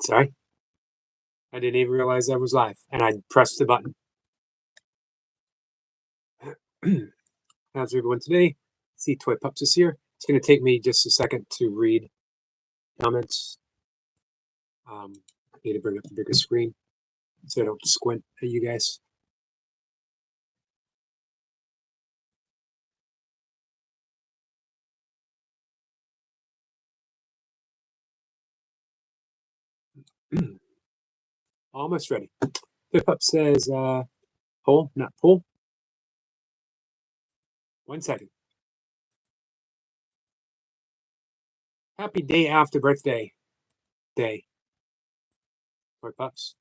Sorry, I didn't even realize I was live, and I pressed the button. How's everyone today? See, Toy Pups is here. It's going to take me just a second to read comments. I need to bring up the bigger screen so I don't squint at you guys. Almost ready. Toy Pup says, pull, not pull. 1 second. Happy day after birthday day. Toy Pups.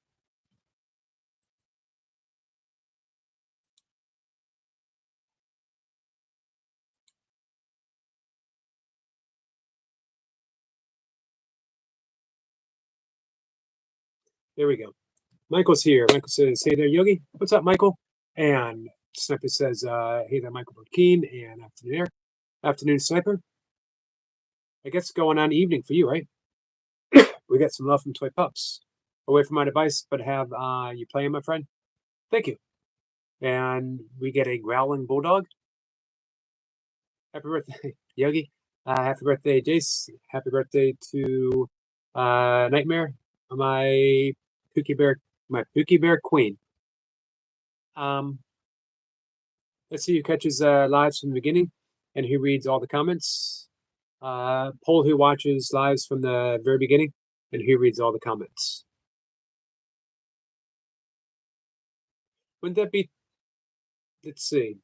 There we go. Michael's here. Michael says, hey there, Yogi. What's up, Michael? And Sniper says, hey there, Michael Burkeen. And afternoon, Sniper. I guess going on evening for you, right? We got some love from Toy Pups. Away from my device, but have you playing, my friend? Thank you. And we get a growling bulldog. Happy birthday, Yogi. Happy birthday, Jace. Happy birthday to Nightmare, my Pookie Bear queen. Let's see who catches lives from the beginning and who reads all the comments. Poll who watches lives from the very beginning and who reads all the comments. Wouldn't that be? Let's see.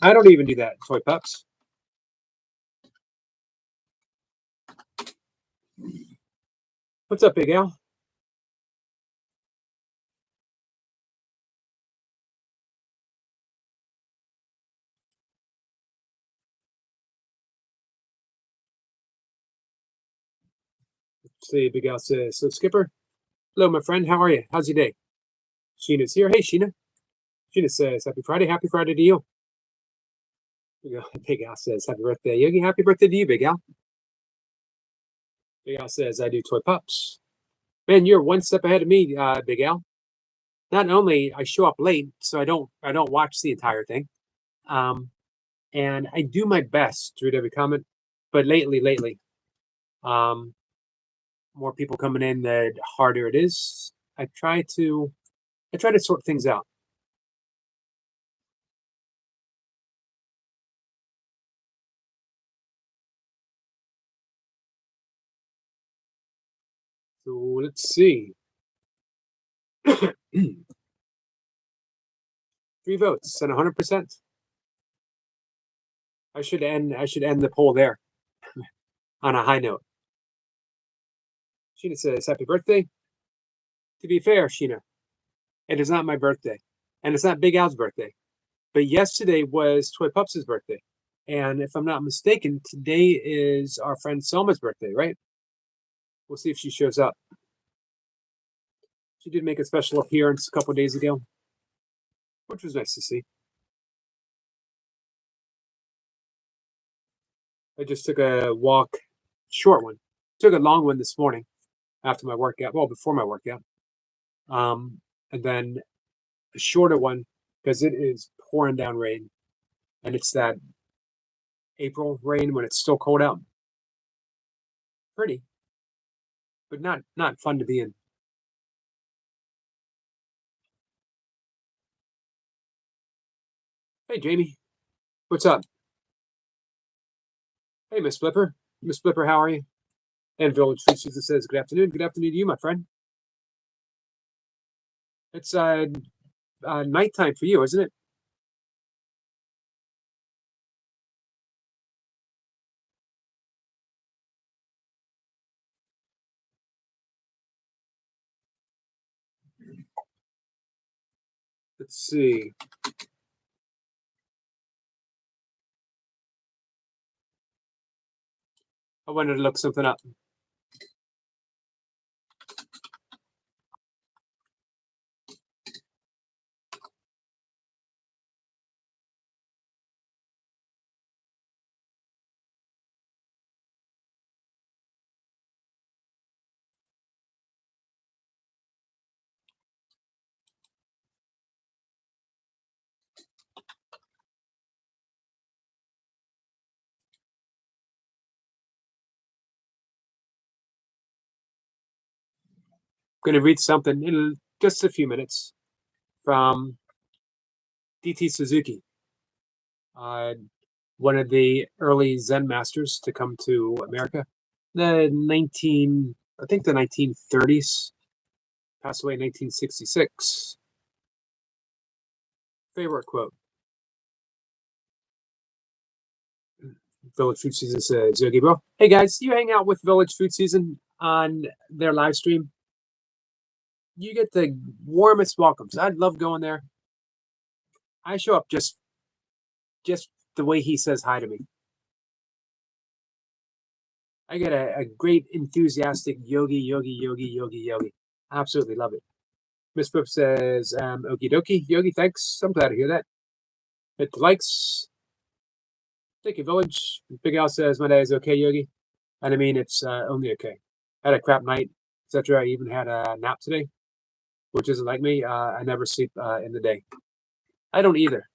I don't even do that, Toy Pups. What's up, Big Al? Let's see, Big Al says, so Skipper. Hello, my friend. How are you? How's your day? Sheena's here. Hey, Sheena. Sheena says, happy Friday. Happy Friday to you. Big Al says, happy birthday, Yogi. Happy birthday to you, Big Al. Big Al says, I do Toy Pups. Man, you're one step ahead of me, Big Al. Not only I show up late, so I don't watch the entire thing, and I do my best to read every comment. But lately, more people coming in, the harder it is. I try to sort things out. So let's see. 3 votes and 100%. I should end the poll there on a high note. Sheena says, happy birthday. To be fair, Sheena, it is not my birthday. And it's not Big Al's birthday. But yesterday was Toy Pups' birthday. And if I'm not mistaken, today is our friend Selma's birthday, right? We'll see if she shows up. She did make a special appearance a couple days ago, which was nice to see. I just took a walk, short one. Took a long one this morning after my workout. Well, before my workout. And then a shorter one because it is pouring down rain. And it's that April rain when it's still cold out. Pretty, but not fun to be in. Hey, Jamie. What's up? Hey, Miss Flipper. Miss Flipper, how are you? And Village Features says, good afternoon. Good afternoon to you, my friend. It's nighttime for you, isn't it? Let's see. I wanted to look something up. I'm going to read something in just a few minutes from D.T. Suzuki, uh, one of the early Zen masters to come to America. I think the 1930s, passed away in 1966. Favorite quote. Village Food Season says, Yogi Bro. Hey guys, you hang out with Village Food Season on their live stream. You get the warmest welcomes. I love going there. I show up just the way he says hi to me. I get a great enthusiastic yogi. Absolutely love it. Miss Pip says, okie dokie. Yogi, thanks. I'm glad to hear that. Hit the likes. Thank you, Village. Big Al says, my day is okay, Yogi. And I mean, it's only okay. Had a crap night, etc. I even had a nap today, which isn't like me. I never sleep in the day. I don't either.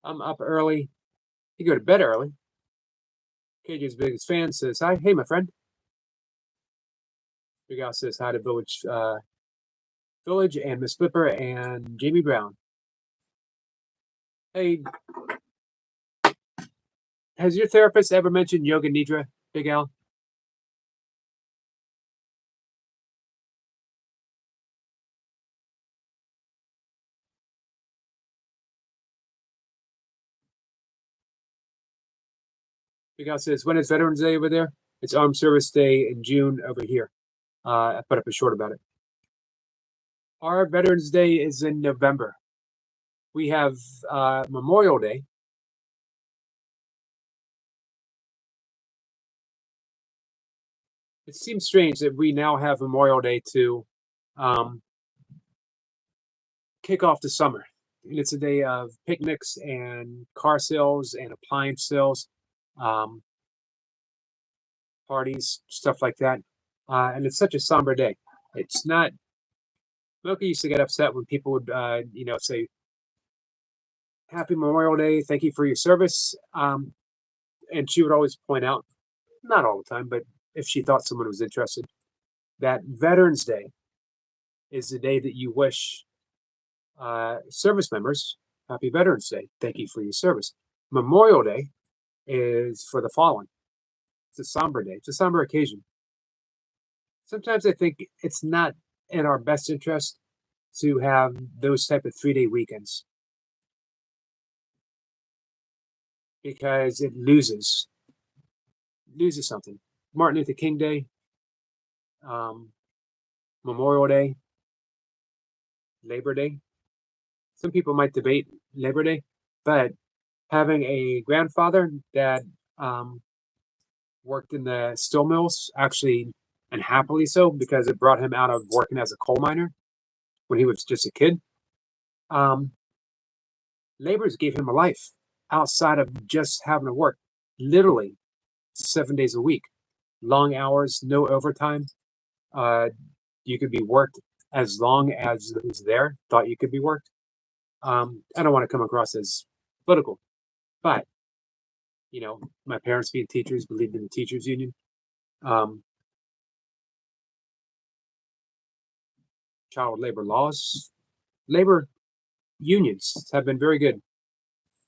I'm up early. You go to bed early. KJ's biggest fan says, hi. Hey, my friend. Big Al says hi to Village and Miss Flipper and Jamie Brown. Hey, has your therapist ever mentioned Yoga Nidra, Big Al? Big Al says, when is Veterans Day over there? It's Armed Service Day in June over here. I put up a short about it. Our Veterans Day is in November. We have Memorial Day. It seems strange that we now have Memorial Day to kick off the summer. And it's a day of picnics and car sales and appliance sales, parties, stuff like that. And it's such a somber day. It's not. Milky used to get upset when people would, say, Happy Memorial Day, thank you for your service. And she would always point out, not all the time, but if she thought someone was interested, that Veterans Day is the day that you wish service members Happy Veterans Day. Thank you for your service. Memorial Day is for the fallen. It's a somber day. It's a somber occasion. Sometimes I think it's not in our best interest to have those type of 3-day weekends because it loses something. Martin Luther King Day, Memorial Day, Labor Day. Some people might debate Labor Day, but having a grandfather that worked in the steel mills, actually, and happily so, because it brought him out of working as a coal miner when he was just a kid. Laborers gave him a life outside of just having to work, literally 7 days a week, long hours, no overtime. You could be worked as long as who's there thought you could be worked. I don't want to come across as political, but my parents being teachers believed in the teachers union. Child labor laws, labor unions have been very good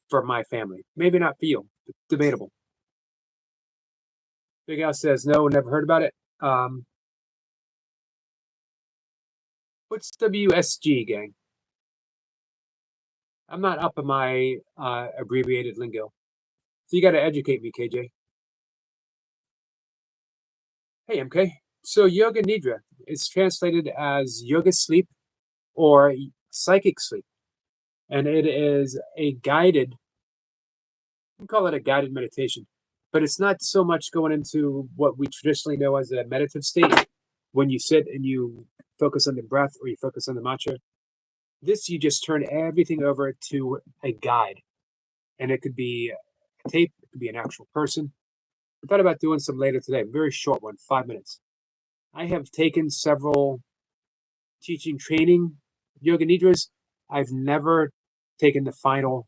for my family. Maybe not for you, but debatable. Big Al says no, never heard about it. What's WSG, gang? I'm not up in my abbreviated lingo, so you got to educate me, KJ. Hey, MK. So Yoga Nidra is translated as yoga sleep or psychic sleep, and it is a guided. We call it a guided meditation. but it's not so much going into what we traditionally know as a meditative state when you sit and you focus on the breath or you focus on the mantra. This, you just turn everything over to a guide, and it could be a tape, it could be an actual person. I thought about doing some later today, very short one, 5 minutes. I have taken several teaching training yoga nidras. I've never taken the final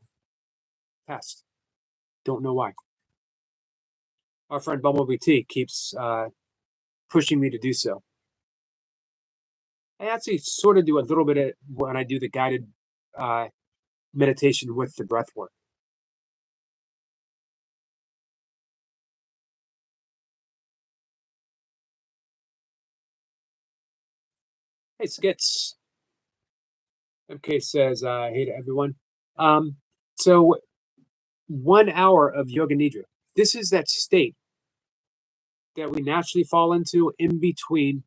test. Don't know why. Our friend Bumblebee T keeps pushing me to do so. I actually sort of do a little bit of when I do the guided meditation with the breath work. Hey, Skits. MK says, hey to everyone. So 1 hour of Yoga Nidra. This is that state that we naturally fall into in between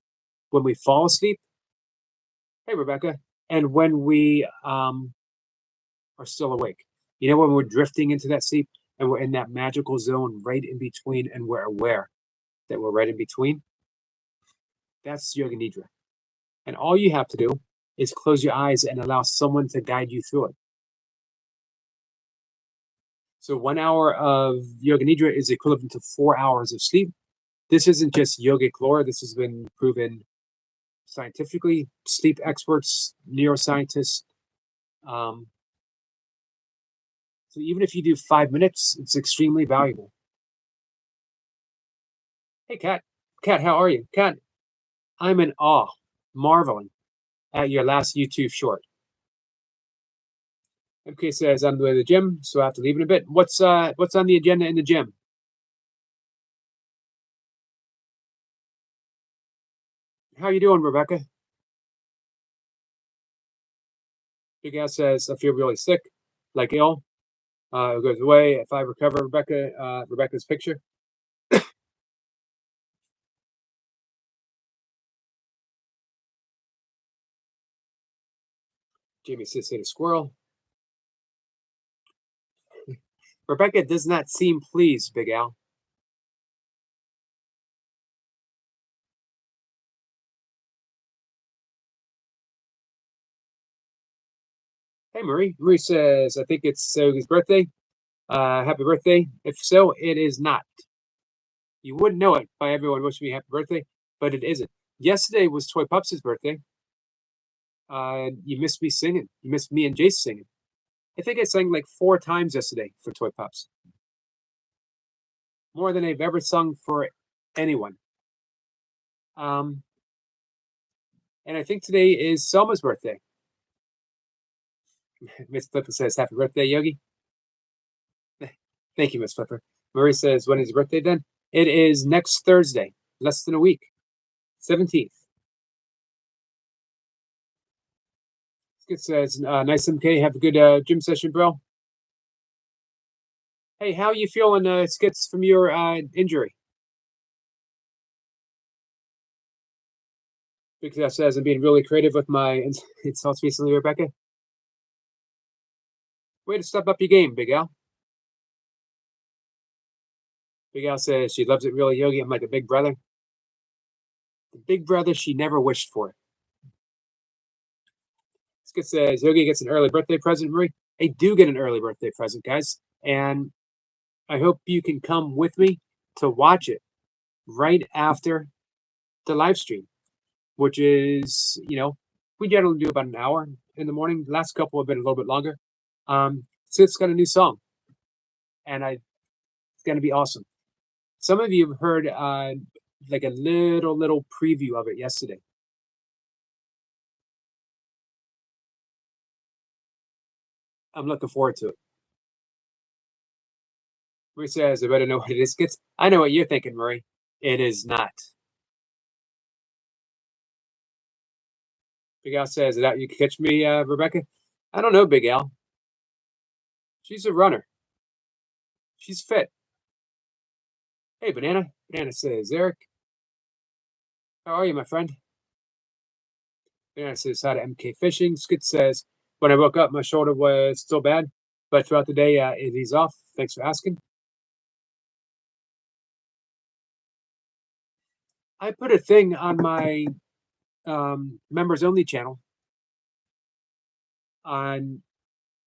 when we fall asleep. Hey, Rebecca. And when we are still awake. You know, when we're drifting into that sleep and we're in that magical zone right in between and we're aware that we're right in between. That's Yoga Nidra. And all you have to do is close your eyes and allow someone to guide you through it. So 1 hour of Yoga Nidra is equivalent to 4 hours of sleep. This isn't just yogic lore. This has been proven scientifically. Sleep experts, neuroscientists. So even if you do 5 minutes, it's extremely valuable. Hey, Kat. Kat, how are you? Kat, I'm in awe, marveling at your last YouTube short. MK says I'm going to the gym, so I have to leave in a bit. What's on the agenda in the gym? How you doing, Rebecca? Big Al says I feel really sick, like ill. It goes away if I recover. Rebecca's picture. Jamie says, "Hit a squirrel." Rebecca does not seem pleased, Big Al. Hey, Marie. Marie says, I think it's Sogi's birthday. Happy birthday. If so, it is not. You wouldn't know it by everyone wishing me happy birthday, but it isn't. Yesterday was Toy Pups' birthday. You missed me singing. You missed me and Jace singing. I think I sang like 4 times yesterday for Toy Pups. More than I've ever sung for anyone. And I think today is Selma's birthday. Miss Flipper says, happy birthday, Yogi. Thank you, Miss Flipper. Marie says, when is your birthday then? It is next Thursday, less than a week, 17th. Skit says, nice MK, have a good gym session, bro. Hey, how are you feeling, Skits, from your injury? Because says I'm being really creative with my insults recently, Rebecca. Way to step up your game, Big Al. Big Al says she loves it really, Yogi. I'm like a big brother. The big brother she never wished for. Skit says Yogi gets an early birthday present, Marie. I do get an early birthday present, guys. And I hope you can come with me to watch it right after the live stream, which is, we generally do about an hour in the morning. The last couple have been a little bit longer. So it's got a new song, and it's going to be awesome. Some of you have heard like a little preview of it yesterday. I'm looking forward to it. Marie says, I better know what it is. I know what you're thinking, Marie. It is not. Big Al says, that you can catch me, Rebecca? I don't know, Big Al. She's a runner. She's fit. Hey, Banana. Banana says, Eric, how are you, my friend? Banana says, hi to MK Fishing. Skid says, when I woke up, my shoulder was still bad, but throughout the day, it eased off. Thanks for asking. I put a thing on my members only channel on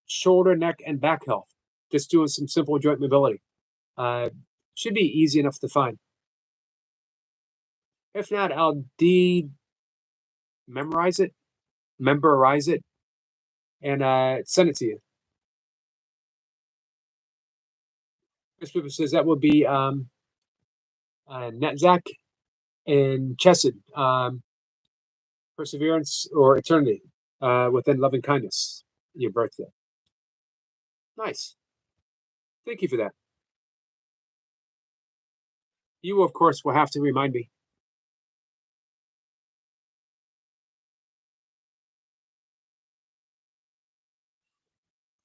shoulder, neck, and back health. Just doing some simple joint mobility. Should be easy enough to find. If not, I'll memorize it, and send it to you. This paper says that will be Netzach and Chesed, perseverance or eternity within loving kindness. Your birthday. Nice. Thank you for that. You, of course, will have to remind me.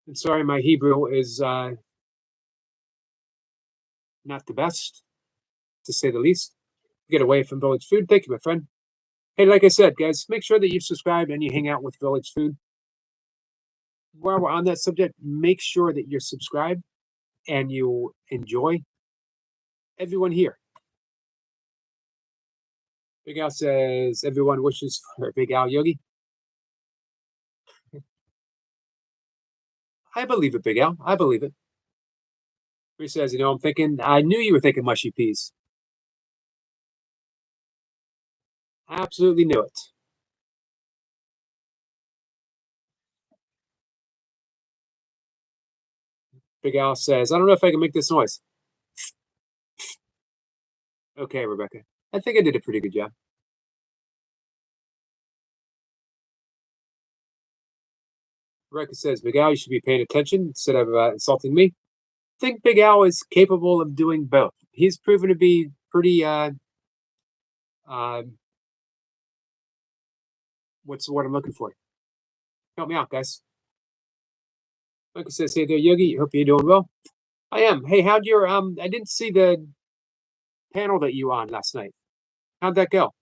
And sorry, my Hebrew is not the best, to say the least. Get away from Village Food. Thank you, my friend. Hey, like I said, guys, make sure that you subscribe and you hang out with Village Food. While we're on that subject, make sure that you're subscribed and you enjoy everyone here. Big Al says everyone wishes for Big Al Yogi. I believe it, Big Al. I believe it. He says, I'm thinking, I knew you were thinking mushy peas. I absolutely knew it. Big Al says, I don't know if I can make this noise. Okay, Rebecca. I think I did a pretty good job. Rebecca says, Big Al, you should be paying attention instead of insulting me. I think Big Al is capable of doing both. He's proven to be pretty, what's the word I'm looking for? Help me out, guys. Rebecca says, hey there, Yogi. Hope you're doing well. I am. Hey, how'd your, I didn't see the panel that you were on last night. How'd that go?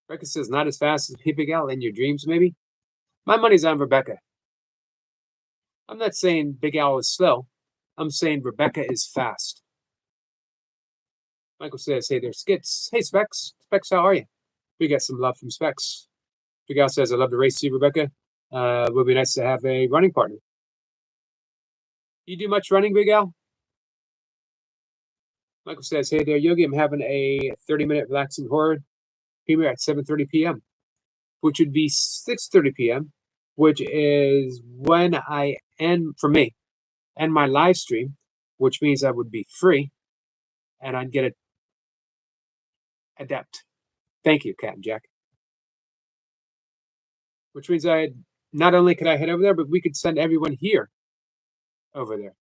Rebecca says, not as fast as Big Al in your dreams, maybe? My money's on Rebecca. I'm not saying Big Al is slow. I'm saying Rebecca is fast. Michael says, hey there, Skits. Hey, Specs. Specs, how are you? We got some love from Specs. Big Al says, I love to race you, Rebecca. Would be nice to have a running partner. You do much running, Big Al? Michael says, hey there, Yogi. I'm having a 30-minute relaxing horror premiere at 7:30 p.m., which would be 6:30 p.m., which is when I end, for me, end my live stream, which means I would be free and I'd get it adept. Thank you, Captain Jack. Which means I not only could I head over there, but we could send everyone here over there.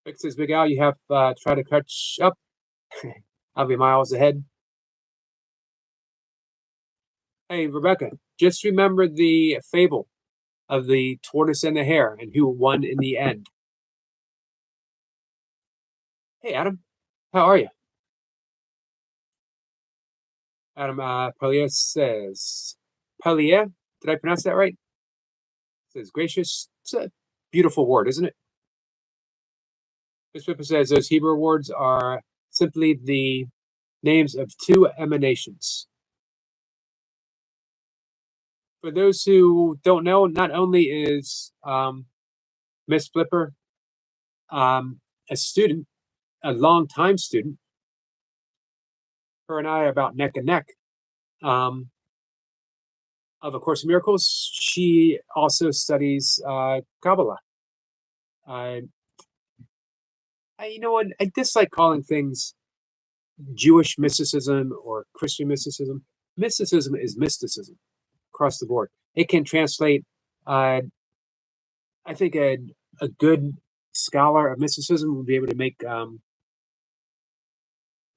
Vic says, Big Al, you have try to catch up. I'll be miles ahead. Hey, Rebecca, just remember the fable of the tortoise and the hare and who won in the end. Hey, Adam, how are you? Adam Palier says, Palier, did I pronounce that right? Says gracious. It's a beautiful word, isn't it? This paper says those Hebrew words are simply the names of two emanations. For those who don't know, not only is Miss Flipper a student, a long-time student, her and I are about neck and neck of A Course in Miracles. She also studies Kabbalah. You know what? I dislike calling things Jewish mysticism or Christian mysticism. Mysticism is mysticism across the board. It can translate. I think a good scholar of mysticism will be able to make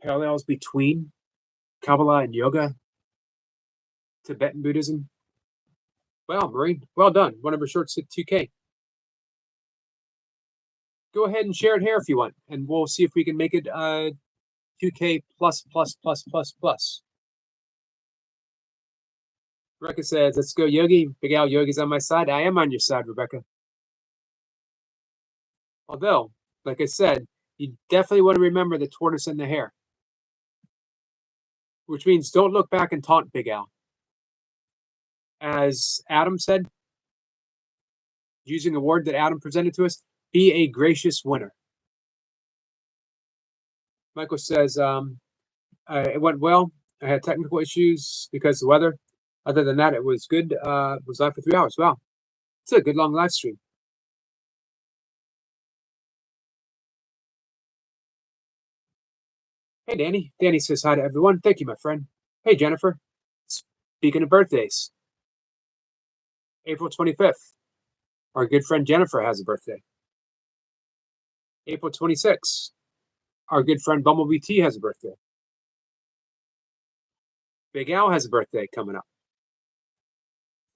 parallels between Kabbalah and yoga, Tibetan Buddhism. Well, Marine, well done. One of her shorts hit 2K. Go ahead and share it here if you want, and we'll see if we can make it 2K plus. Rebecca says, let's go, Yogi. Big Al, Yogi's on my side. I am on your side, Rebecca. Although, like I said, you definitely want to remember the tortoise and the hare, which means don't look back and taunt Big Al. As Adam said, using a word that Adam presented to us, be a gracious winner. Michael says, it went well. I had technical issues because of the weather. Other than that, it was good. It was live for 3 hours. Wow. It's a good long live stream. Hey, Danny. Danny says hi to everyone. Thank you, my friend. Hey, Jennifer. Speaking of birthdays, April 25th, our good friend Jennifer has a birthday. April 26th, our good friend Bumblebee T has a birthday. Big Al has a birthday coming up.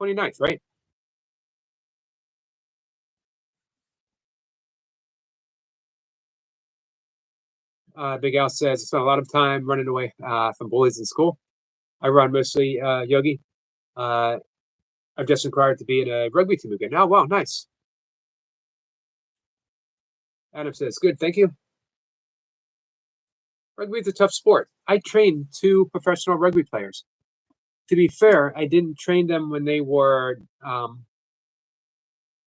29th, right? Big Al says, I spent a lot of time running away from bullies in school. I run mostly Yogi. I've just inquired to be in a rugby team again. Oh, wow, nice. Adam says, good, thank you. Rugby is a tough sport. I trained 2 professional rugby players. To be fair, I didn't train them when they were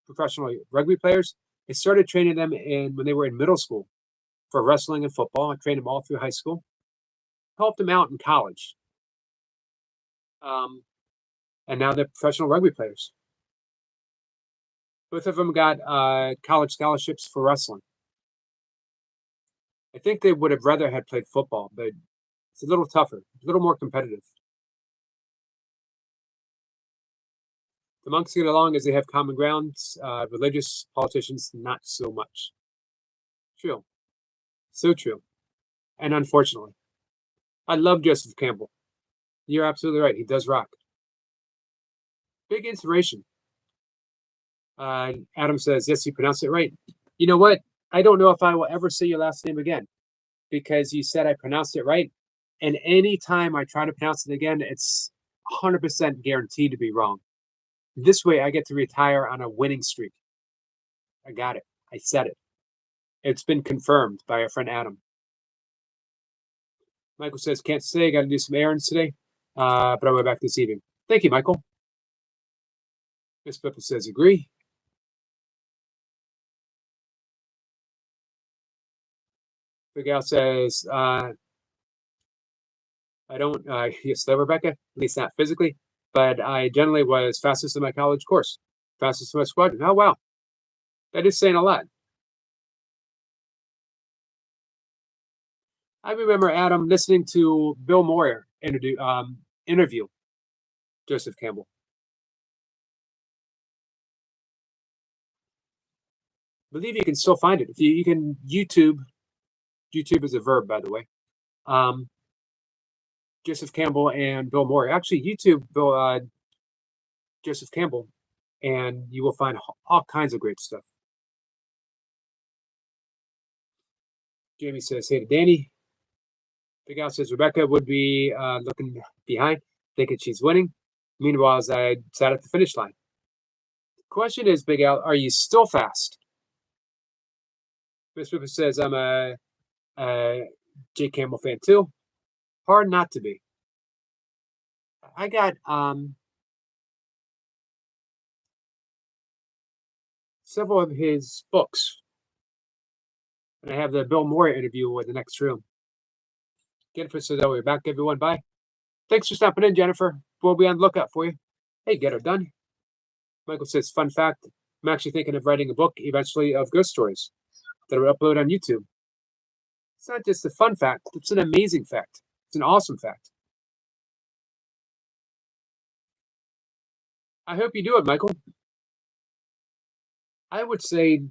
professional rugby players. I started training them when they were in middle school for wrestling and football. I trained them all through high school. Helped them out in college. And now they're professional rugby players. Both of them got college scholarships for wrestling. I think they would have rather had played football, but it's a little tougher, a little more competitive. The monks get along as they have common grounds. Religious politicians, not so much. True. So true. And unfortunately, I love Joseph Campbell. You're absolutely right. He does rock. Big inspiration. Adam says, yes, you pronounced it right. You know what? I don't know if I will ever say your last name again because you said I pronounced it right. And anytime I try to pronounce it again, it's 100% guaranteed to be wrong. This way, I get to retire on a winning streak. I got it. I said it. It's been confirmed by our friend Adam. Michael says, can't stay. Got to do some errands today, but I'll be back this evening. Thank you, Michael. Miss Pippa says, agree. Big Al says, I don't, yes, that Rebecca, at least not physically, but I generally was fastest in my college course, fastest in my squadron. Oh, wow. That is saying a lot. I remember, Adam, listening to Bill Moyer interview Joseph Campbell. I believe you can still find it. If you can YouTube is a verb, by the way. Joseph Campbell and Bill Moyer. Actually, YouTube Joseph Campbell, and you will find all kinds of great stuff. Jamie says, hey to Danny. Big Al says, Rebecca would be looking behind, thinking she's winning. Meanwhile, as I sat at the finish line. The question is, Big Al, are you still fast? Miss Ripper says, I'm a Jake Campbell fan too. Hard not to be. I got several of his books. And I have the Bill Moyer interview in the next room. Jennifer says, oh, we're back, everyone. Bye. Thanks for stopping in, Jennifer. We'll be on the lookout for you. Hey, get her done. Michael says, fun fact, I'm actually thinking of writing a book eventually of ghost stories that I will upload on YouTube. It's not just a fun fact, it's an amazing fact. It's an awesome fact. I hope you do it, Michael. I would say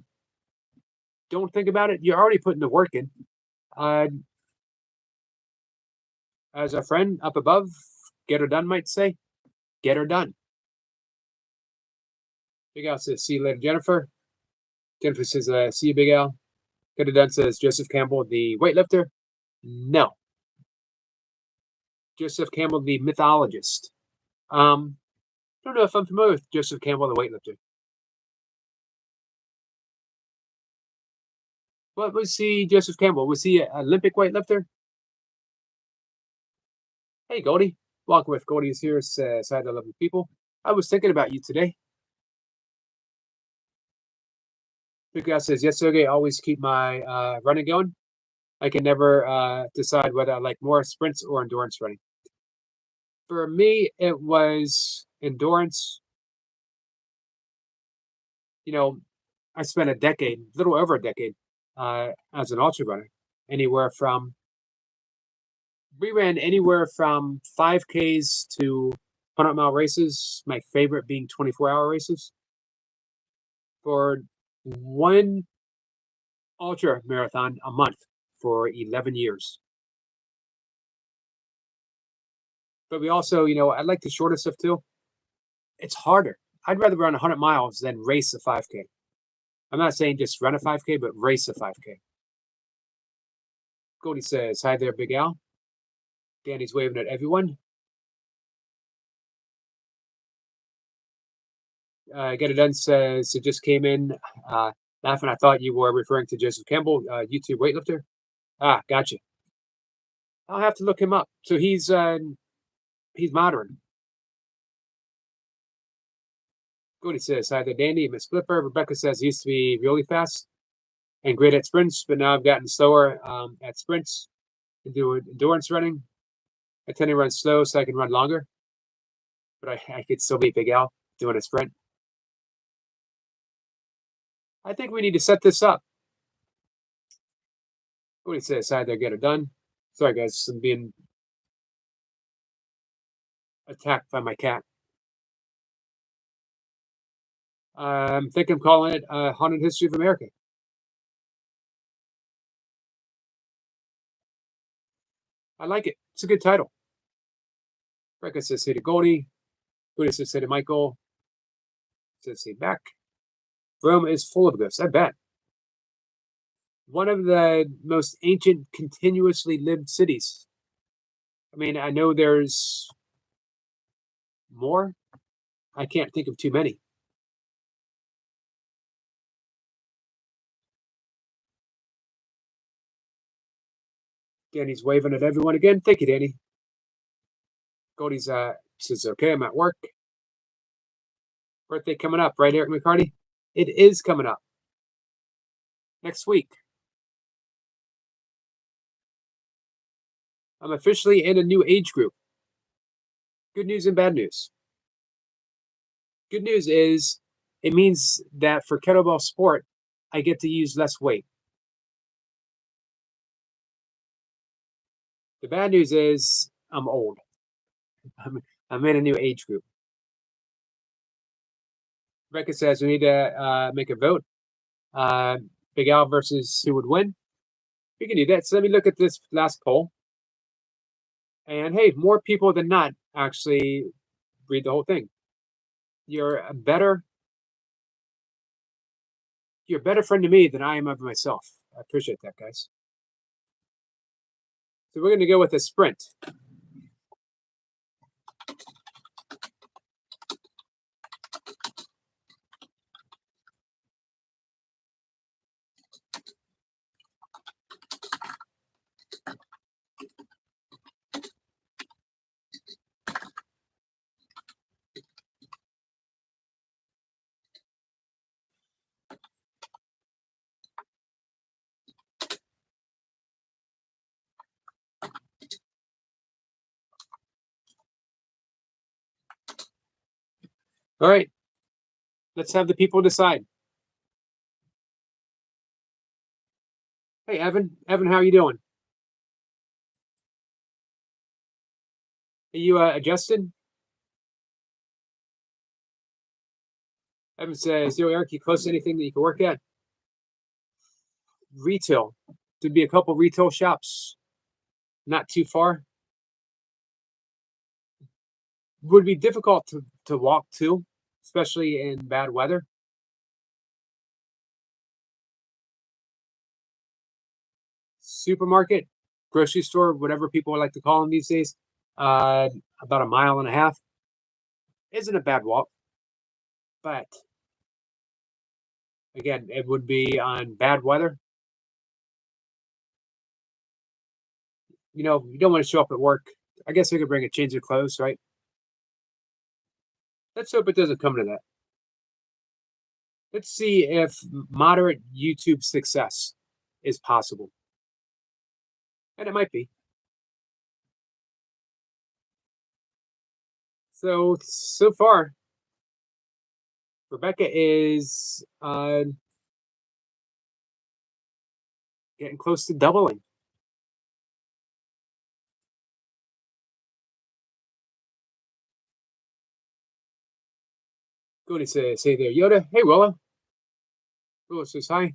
don't think about it. You're already putting the work in. As a friend up above, get her done, might say, get her done. Big Al says, see you later, Jennifer. Jennifer says, see you, Big Al. Get her done says, Joseph Campbell, the weightlifter. No. Joseph Campbell, the mythologist. Don't know if I'm familiar with Joseph Campbell, the weightlifter. What was he, Joseph Campbell? Was he an Olympic weightlifter? Hey, Goldie. Welcome with Goldie's here, side of lovely people. I was thinking about you today. Big guy says, yes, okay, always keep my running going. I can never decide whether I like more sprints or endurance running. For me, it was endurance. You know, I spent a decade, a little over a decade, as an ultra runner. Anywhere from we ran anywhere from 5Ks to 100-mile races. My favorite being 24-hour races. For one ultra marathon a month for 11 years. But we also, I like the shorter stuff too. It's harder. I'd rather run 100 miles than race a 5K. I'm not saying just run a 5K, but race a 5K. Goldie says, hi there, Big Al. Danny's waving at everyone. Get it done says, it just came in. Laughing, I thought you were referring to Joseph Campbell, YouTube weightlifter. Ah, gotcha. I'll have to look him up. So he's modern. Goody says, hi there, Danny. Miss Flipper. Rebecca says, he used to be really fast and great at sprints, but now I've gotten slower at sprints and do endurance running. I tend to run slow so I can run longer, but I could still beat Big Al doing a sprint. I think we need to set this up. Goody says, hi there, get it done. Sorry, guys, I'm being attacked by my cat. I think I'm calling it Haunted History of America. I like it. It's a good title. Rebecca says, hey to Goldie. Goldie says, hey to Michael. Says, hey back. Rome is full of ghosts. I bet. One of the most ancient, continuously lived cities. I mean, I know there's more. I can't think of too many. Danny's waving at everyone again. Thank you, Danny. Goldie's says, okay, I'm at work. Birthday coming up, right, Eric McCarty? It is coming up. Next week. I'm officially in a new age group. Good news and bad news. Good news is it means that for kettlebell sport, I get to use less weight. The bad news is I'm old. I'm in a new age group. Rebecca says we need to make a vote. Big Al versus who would win. We can do that. So let me look at this last poll. And hey, more people than not actually read the whole thing. You're a better friend to me than I am of myself. I appreciate that, guys. So we're going to go with a sprint. All right. Let's have the people decide. Hey, Evan. Evan, how are you doing? Are you adjusted? Evan says, yo, Eric, you close to anything that you can work at? Retail. There'd be a couple retail shops not too far. Would be difficult to walk to, especially in bad weather. Supermarket, grocery store, whatever people like to call them these days, about a mile and a half. Isn't a bad walk, but again, it would be on bad weather. you don't want to show up at work. I guess I could bring a change of clothes, right? Let's hope it doesn't come to that. Let's see if moderate YouTube success is possible. And it might be. So far, Rebecca is getting close to doubling. Go to say there, Yoda. Hey, Willa. Willa says hi.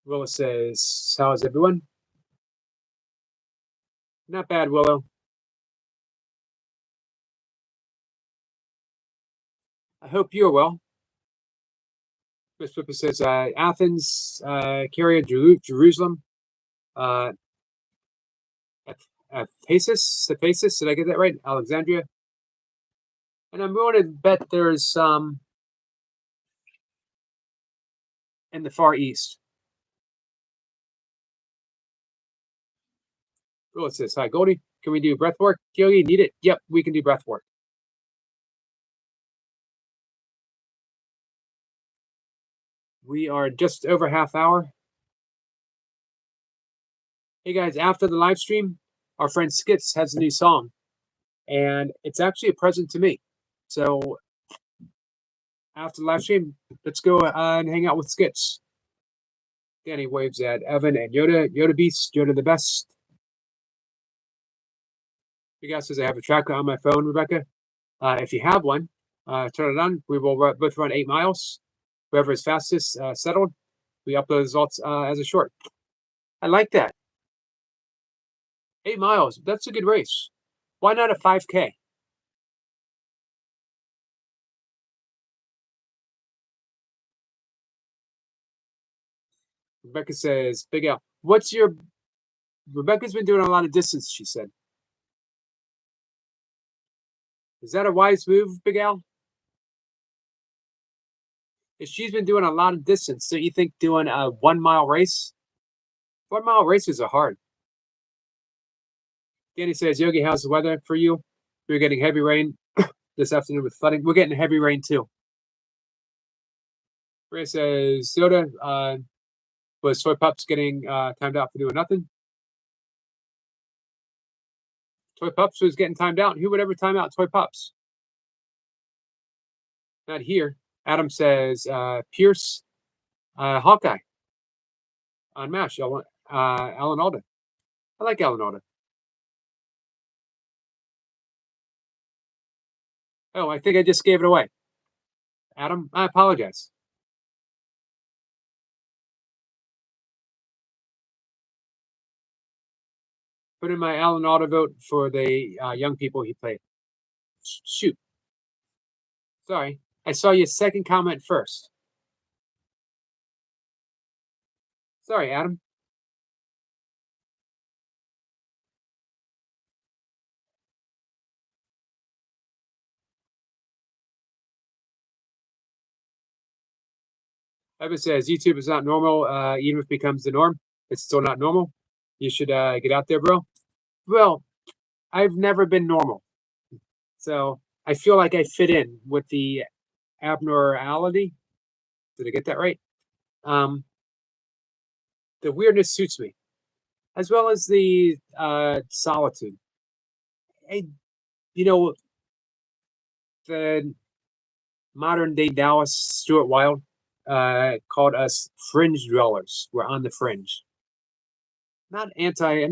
Willa says, how's everyone? Not bad, Willow. I hope you're well. Chris Pippa says, Athens, Caria, Jerusalem, Ephesus, did I get that right? Alexandria. And I'm going to bet there's some in the Far East. Oh, it says, hi, Goldie. Can we do breath work? Yogi, need it? Yep, we can do breath work. We are just over half hour. Hey guys, after the live stream, our friend Skits has a new song, and it's actually a present to me. So after the live stream, let's go and hang out with Skits. Danny waves at Evan and Yoda. Yoda Beast, Yoda the best. You guys says I have a tracker on my phone, Rebecca. If you have one, turn it on. We will both run 8 miles. Whoever is fastest settled. We upload the results as a short. I like that. 8 miles. That's a good race. Why not a 5K? Rebecca says, Big Al, Rebecca's been doing a lot of distance, she said. Is that a wise move, Big Al? If she's been doing a lot of distance, so you think doing a 1 mile race? 1 mile races are hard. Danny says, Yogi, how's the weather for you? We're getting heavy rain this afternoon with flooding. We're getting heavy rain too. Ray says, Yoda, was Toy Pups getting timed out for doing nothing? Toy Pups was getting timed out. Who would ever time out Toy Pups? Not here. Adam says, Pierce, Hawkeye on MASH. Alan Alda. I like Alan Alda. Oh, I think I just gave it away. Adam, I apologize. Put in my Alan Alda vote for the young people he played. Shoot. Sorry. I saw your second comment first. Sorry, Adam. Evan says YouTube is not normal. Even if it becomes the norm, it's still not normal. You should get out there, bro. Well, I've never been normal, so I feel like I fit in with the abnormality. Did I get that right? The weirdness suits me, as well as the solitude. You know, the modern day Taoist Stuart Wilde called us fringe dwellers. We're on the fringe. I'm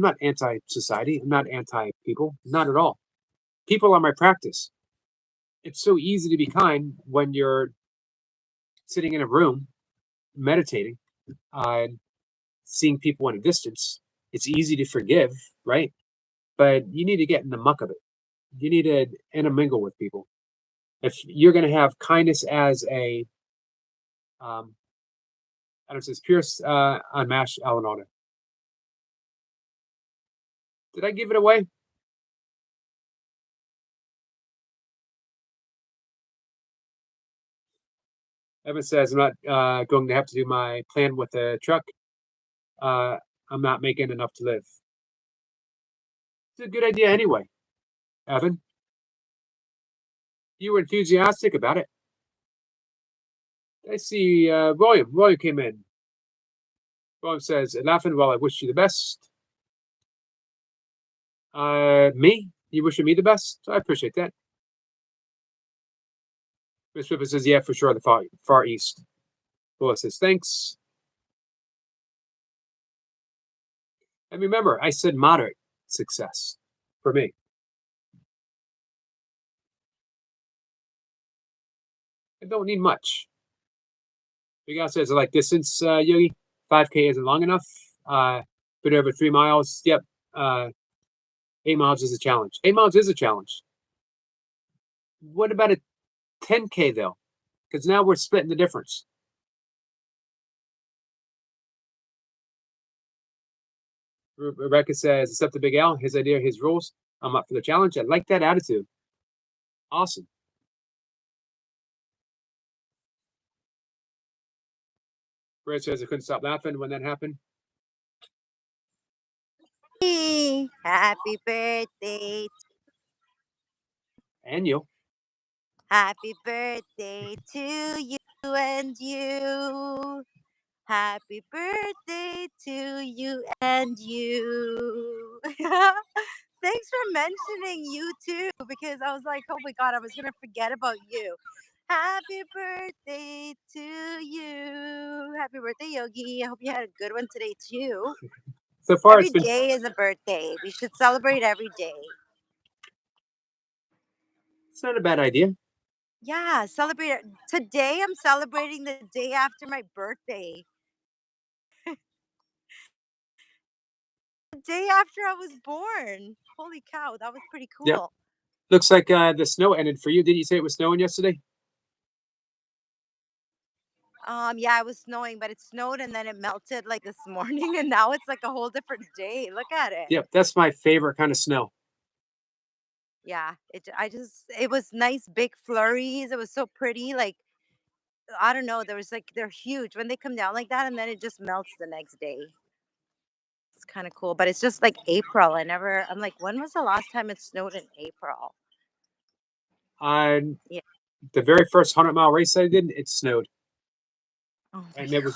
not anti society. I'm not anti people. Not at all. People are my practice. It's so easy to be kind when you're sitting in a room meditating, seeing people in a distance. It's easy to forgive, right? But you need to get in the muck of it. You need to intermingle with people. If you're going to have kindness as a, I don't know, says Pierce on MASH Alan Alda. Did I give it away? Evan says, I'm not going to have to do my plan with the truck. I'm not making enough to live. It's a good idea anyway, Evan. You were enthusiastic about it. I see William. William came in. William says, laughing, well, I wish you the best. Me? You wishing me the best? I appreciate that. Miss Pippa says, yeah, for sure, the far east. Willis says, thanks. And remember, I said moderate success for me. I don't need much. Big Al says, I like distance, Yogi. 5K isn't long enough. Bit over 3 miles. Yep. 8 miles is a challenge. 8 miles is a challenge. What about a 10K though? Because now we're splitting the difference. Rebecca says, except the Big Al, his idea, his rules. I'm up for the challenge. I like that attitude. Awesome. Brad says, I couldn't stop laughing when that happened. Happy birthday. And you. Happy birthday to you and you. Happy birthday to you and you. Thanks for mentioning you too, because I was like, oh my God, I was going to forget about you. Happy birthday to you. Happy birthday, Yogi. I hope you had a good one today too. So far, Every it's been. day is a birthday. We should celebrate every day. It's not a bad idea. Yeah, celebrate it. Today I'm celebrating the day after my birthday. The day after I was born. Holy cow, that was pretty Yep. cool. Looks like the snow ended for you. Did you say it was snowing yesterday? Yeah, it was snowing, but it snowed and then it melted like this morning, and now it's like a whole different day. Look at it. Yep, that's my favorite kind of snow. Yeah, it was nice big flurries. It was so pretty. Like, I don't know, they're huge when they come down like that, and then it just melts the next day. It's kind of cool, but it's just like April. I'm like, when was the last time it snowed in April? On Yeah. the very first 100-mile race I did, it snowed, Oh my and God.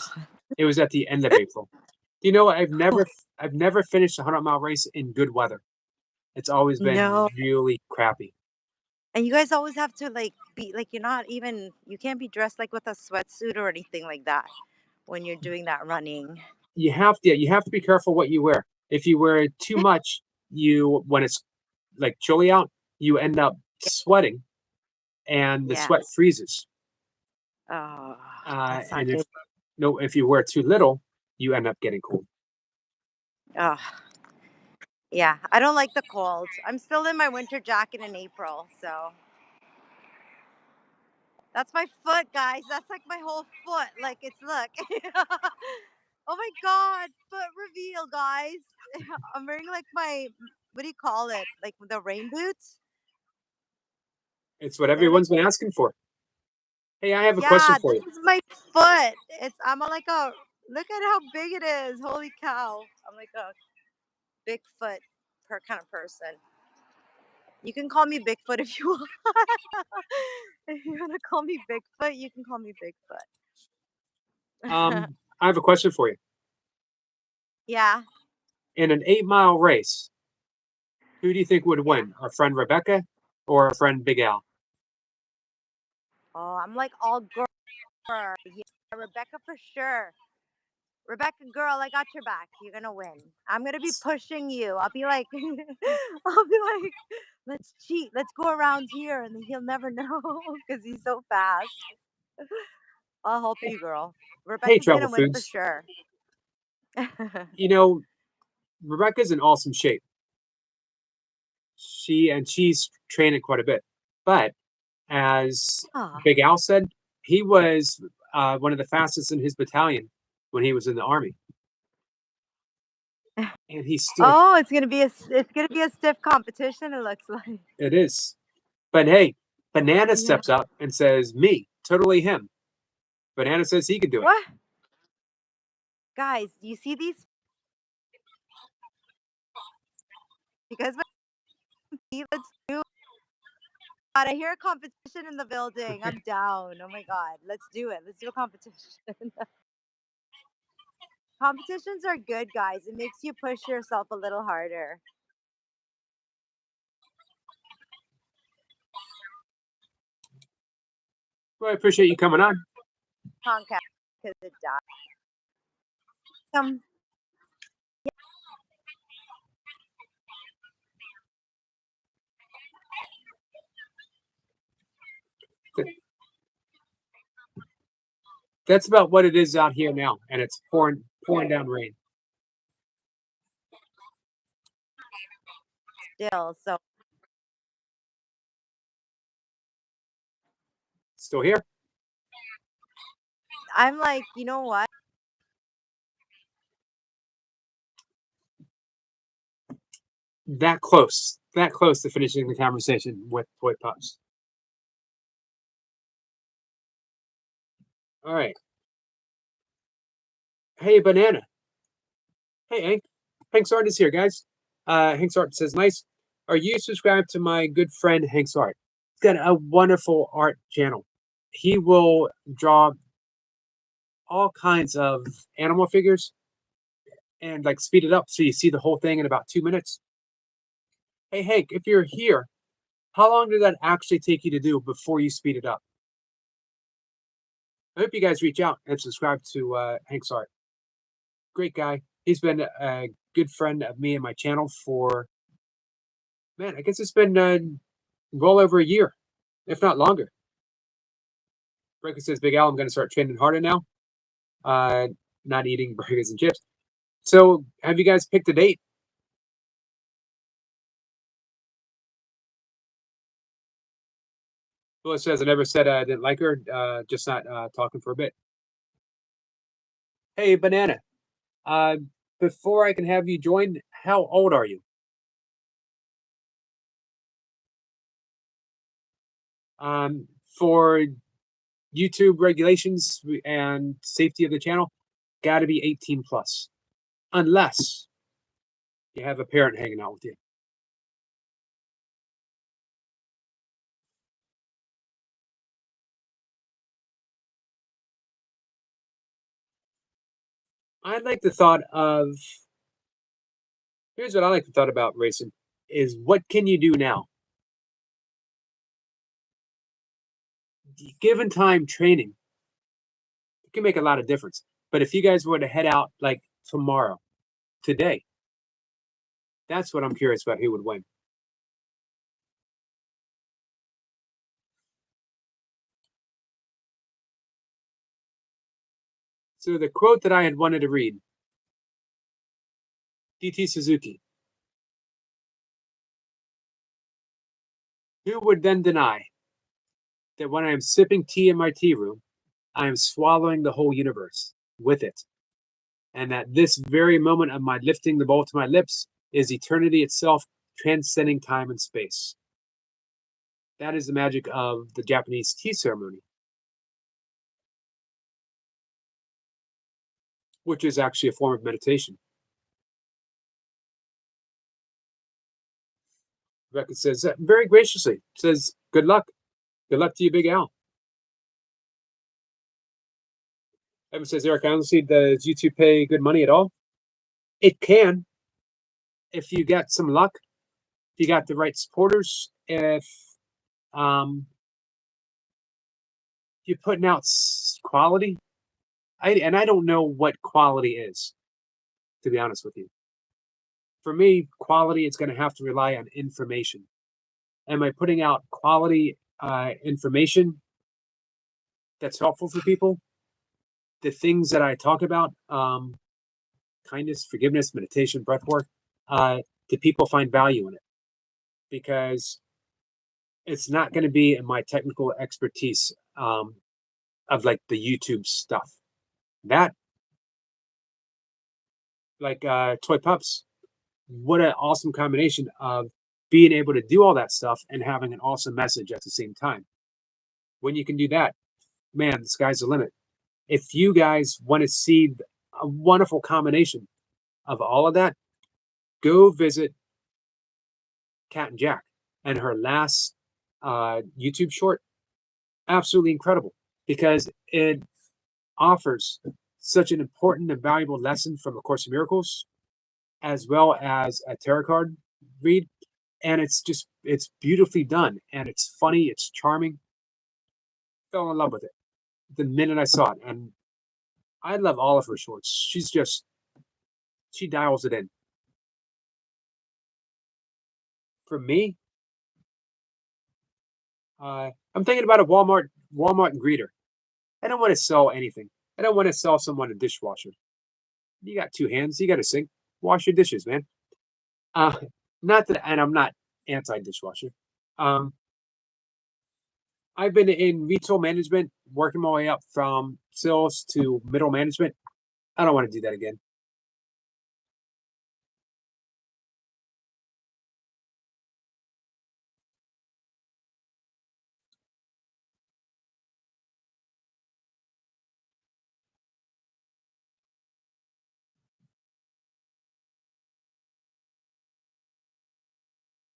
it was at the end of April. You know, I've never finished a 100-mile race in good weather. It's always been No. really crappy. And you guys always have to like be like you can't be dressed like with a sweatsuit or anything like that when you're doing that running. You have to be careful what you wear. If you wear too much, when it's like chilly out, you end up sweating, and the Yeah. sweat freezes. Oh, that's not And good. if you wear too little, you end up getting cold. Oh, yeah. I don't like the cold. I'm still in my winter jacket in April, so that's my foot, guys. That's like my whole foot. Like look. Oh my God, foot reveal, guys. I'm wearing like what do you call it? Like the rain boots? It's what They're like, everyone's been asking for. Hey, I have a question yeah, for this you. is my foot. Look at how big it is. Holy cow. I'm like a Bigfoot kind of person. You can call me Bigfoot if you want. If you want to call me Bigfoot, you can call me Bigfoot. I have a question for you. Yeah. In an 8-mile race, who do you think would Yeah. win? Our friend Rebecca or our friend Big Al? Oh, I'm like all girl. Yeah, Rebecca for sure. Rebecca, girl, I got your back. You're gonna win. I'm gonna be pushing you. I'll be like, let's cheat. Let's go around here, and then he'll never know because he's so fast. I'll help you, girl. Hey, Rebecca's Travel gonna win for Foods. sure. You know, Rebecca's in awesome shape. She's training quite a bit. But as Oh. Big Al said, he was one of the fastest in his battalion when he was in the army. And he's still. Oh, it's gonna be a stiff competition. It looks like. It is. But hey, Banana Yeah. steps up and says, me, totally him. Banana says he can do it. What? Guys, do you see these? Because let's do. God, I hear a competition in the building. I'm down. Oh my god, let's do it. Let's do a competition. Competitions are good, guys. It makes you push yourself a little harder. Well, I appreciate you coming on. Comcast because it died. That's about what it is out here now, and it's pouring down rain. Still, so Still here? I'm like, you know what? That close to finishing the conversation with Toy Pups. All right. Hey, Banana. Hey, Hank. Hank's Art is here, guys. Hank's Art says, nice. Are you subscribed to my good friend Hank's Art? He's got a wonderful art channel. He will draw all kinds of animal figures and like speed it up so you see the whole thing in about 2 minutes. Hey, Hank, if you're here, how long did that actually take you to do before you speed it up? I hope you guys reach out and subscribe to Hank's Art. Great guy. He's been a good friend of me and my channel for, man, I guess it's been well over a year, if not longer. Breaker says, Big Al, I'm going to start training harder now. Not eating burgers and chips. So have you guys picked a date? Phyllis says, I never said I didn't like her, just not talking for a bit. Hey, Banana. Before I can have you join, how old are you? For YouTube regulations and safety of the channel, got to be 18 plus, unless you have a parent hanging out with you. I like the thought of, here's what I like the thought about racing, is what can you do now? Given time training, it can make a lot of difference. But if you guys were to head out like tomorrow, today, that's what I'm curious about, who would win. So the quote that I had wanted to read, DT Suzuki. Who would then deny that when I am sipping tea in my tea room, I am swallowing the whole universe with it, and that this very moment of my lifting the bowl to my lips is eternity itself, transcending time and space. That is the magic of the Japanese tea ceremony, which is actually a form of meditation. Rebecca says, very graciously, says, good luck. Good luck to you, Big Al. Evan says, Eric, honestly, does YouTube pay good money at all? It can, if you got some luck, if you got the right supporters, if you're putting out quality. And I don't know what quality is, to be honest with you. For me, quality is going to have to rely on information. Am I putting out quality information that's helpful for people? The things that I talk about, kindness, forgiveness, meditation, breath work, do people find value in it? Because it's not going to be in my technical expertise of like the YouTube stuff. That, like Toy Pups, what an awesome combination of being able to do all that stuff and having an awesome message at the same time. When you can do that, man, the sky's the limit. if you guys want to see a wonderful combination of all of that, go visit Cat and Jack and her last YouTube short. Absolutely incredible because it offers such an important and valuable lesson from A Course in Miracles, as well as a tarot card read. And it's beautifully done and it's funny, it's charming. Fell in love with it the minute I saw it. And I love all of her shorts. She dials it in. For me, I'm thinking about a Walmart and greeter. I don't want to sell anything. I don't want to sell someone a dishwasher. You got two hands, you got a sink. Wash your dishes, man. Uh, not that, and I'm not anti-dishwasher. Um, I've been in retail management, working my way up from sales to middle management. I don't want to do that again.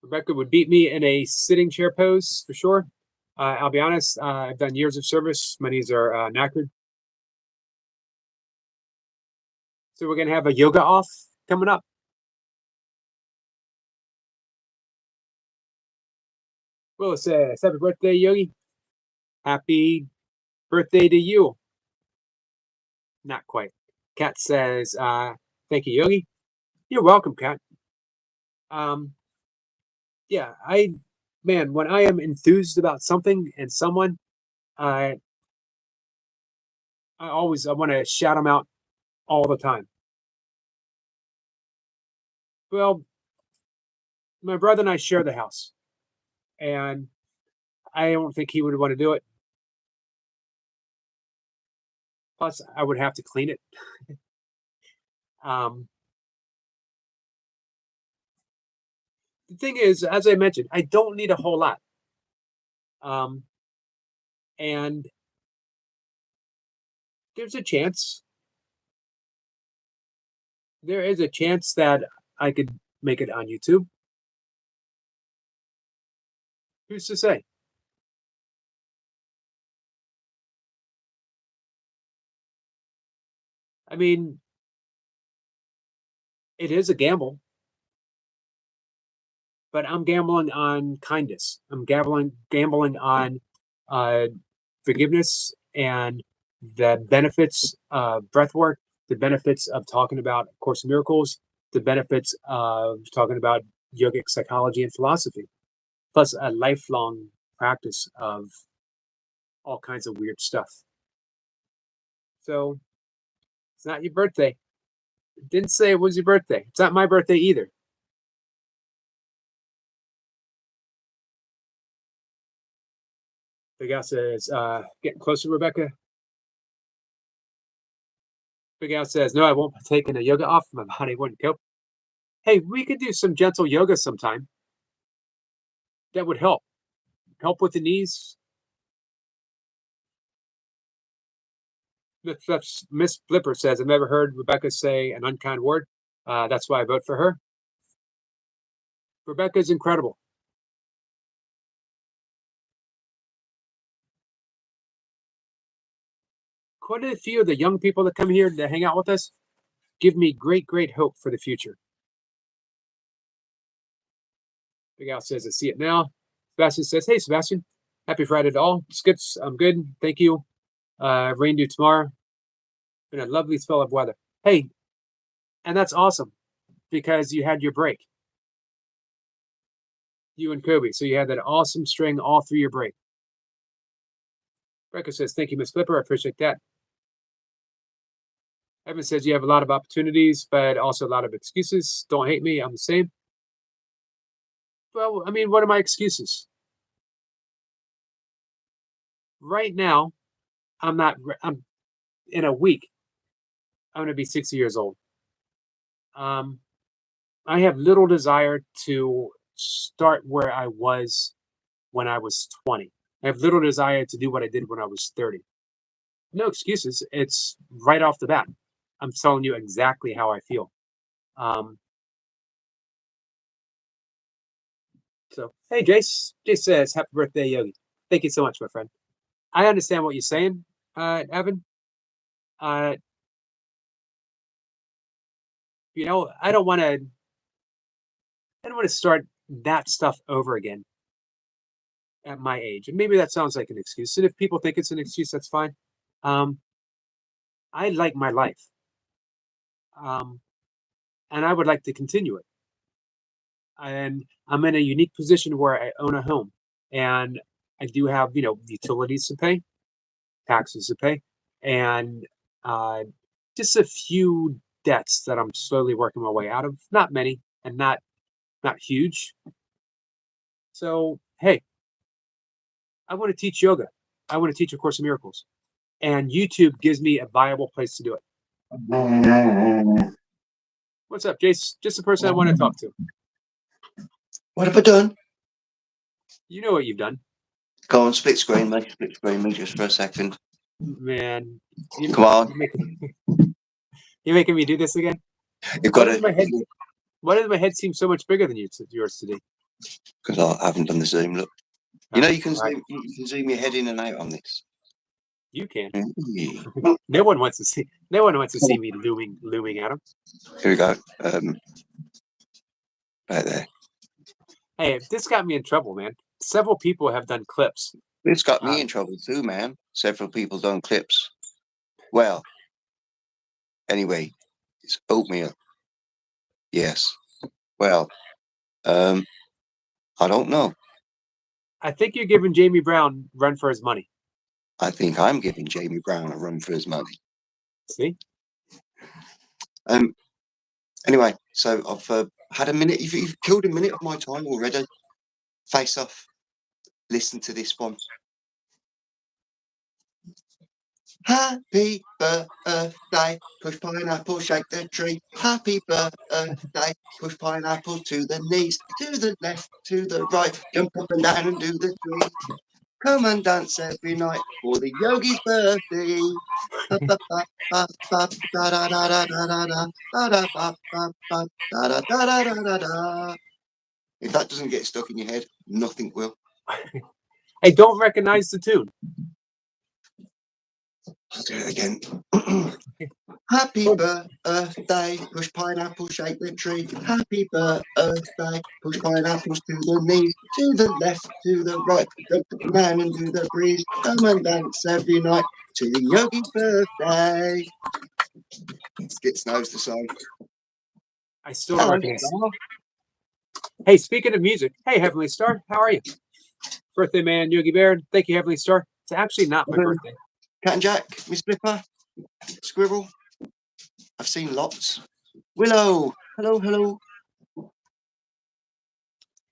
Rebecca would beat me in a sitting chair pose for sure. I'll be honest, I've done years of service. My knees are knackered. So we're going to have a yoga off coming up. Well, it says, happy birthday, Yogi. Happy birthday to you. Not quite. Kat says, thank you, Yogi. You're welcome, Kat. Yeah, man, when I am enthused about something and someone, I I want to shout them out all the time. Well, my brother and I share the house, and I don't think he would want to do it. Plus, I would have to clean it. Um, the thing is, as I mentioned, I don't need a whole lot. Um, and there's a chance, there is a chance that I could make it on YouTube. Who's to say? I mean, it is a gamble, but I'm gambling on kindness. I'm gambling on uh, forgiveness and the benefits of breath work, the benefits of talking about Course in Miracles, the benefits of talking about yogic psychology and philosophy, plus a lifelong practice of all kinds of weird stuff. So it's not your birthday. It didn't say it was your birthday. It's not my birthday either. Big Al says, getting closer, Rebecca. Big Al says, no, I won't be taking a yoga off. My body wouldn't cope. Hey, we could do some gentle yoga sometime. That would help. Help with the knees. Miss Flipper says, I've never heard Rebecca say an unkind word. That's why I vote for her. Rebecca's incredible. Quite a few of the young people that come here to hang out with us give me great, great hope for the future. Big Al says, I see it now. Sebastian says, hey, Sebastian, happy Friday to all. Skits, I'm good. Thank you. Rain due tomorrow. Been a lovely spell of weather. Hey, and that's awesome because you had your break. You and Kobe. So you had that awesome string all through your break. Rebecca says, thank you, Miss Flipper. I appreciate that. Evan says, you have a lot of opportunities, but also a lot of excuses. Don't hate me. I'm the same. Well, I mean, what are my excuses? Right now, I'm in a week, I'm going to be 60 years old. I have little desire to start where I was when I was 20. I have little desire to do what I did when I was 30. No excuses. It's right off the bat. I'm telling you exactly how I feel. Um, so hey, Jace. Jace says, "Happy birthday, Yogi." Thank you so much, my friend. I understand what you're saying, Evan. Uh, I don't want to. I don't want to start that stuff over again at my age. And maybe that sounds like an excuse. And if people think it's an excuse, that's fine. Um, I like my life, um, and I would like to continue it. And I'm in a unique position where I own a home, and I do have utilities to pay, taxes to pay, and uh, just a few debts that I'm slowly working my way out of. Not many, and not huge. So hey, I want to teach yoga. I want to teach A Course in Miracles, and YouTube gives me a viable place to do it. What's up, Jace? Just the person I want to talk to. What have I done? You know what you've done, Go on, split screen me. Split screen me just for a second. man. Come on. You're making me do this again. You've Why got does my head? to. Why does my head seem so much bigger than yours today? Because I haven't done the zoom. Look, you know you can Right. zoom. You can zoom your head in and out on this. You can. Here No one wants to see. No one wants to see me looming at him. we go. Right there. Hey, this got me in trouble, man. Several people have done clips. It's got me in trouble too, man. Several people done clips. Well, anyway, it's oatmeal. Yes. Well, I don't know. I think you're giving Jamie Brown run for his money. I think I'm giving Jamie Brown a run for his money. See? Anyway, so I've had a minute. You've killed a minute of my time already. Face off. Listen to this one. Happy birthday, push pineapple, shake the tree. Happy birthday, push pineapple to the knees, to the left, to the right. Jump up and down and do the three. Come and dance every night for the yogi's birthday. Ba, ba, ba, ba, ba, da, da, da, da, da, da, da, da, ba, ba, ba, da, da, da, da, da, da, da. If that doesn't get stuck in your head, nothing will. Hey, don't recognize the tune. I'll do it again. Happy birthday, push pineapple, shake the tree. Happy birthday, push pineapples to the knees, to the left, to the right. Jump up and down and do the breeze. Come and dance every night to the yogi's birthday. Skits knows the song. I still don't recognize. Hey, speaking of music, hey Heavenly Star, how are you? Birthday man, Yogi Bear. Thank you, Heavenly Star. It's actually not my birthday. Cat and Jack, Miss Flipper, Squirrel. I've seen lots. Willow, hello, hello.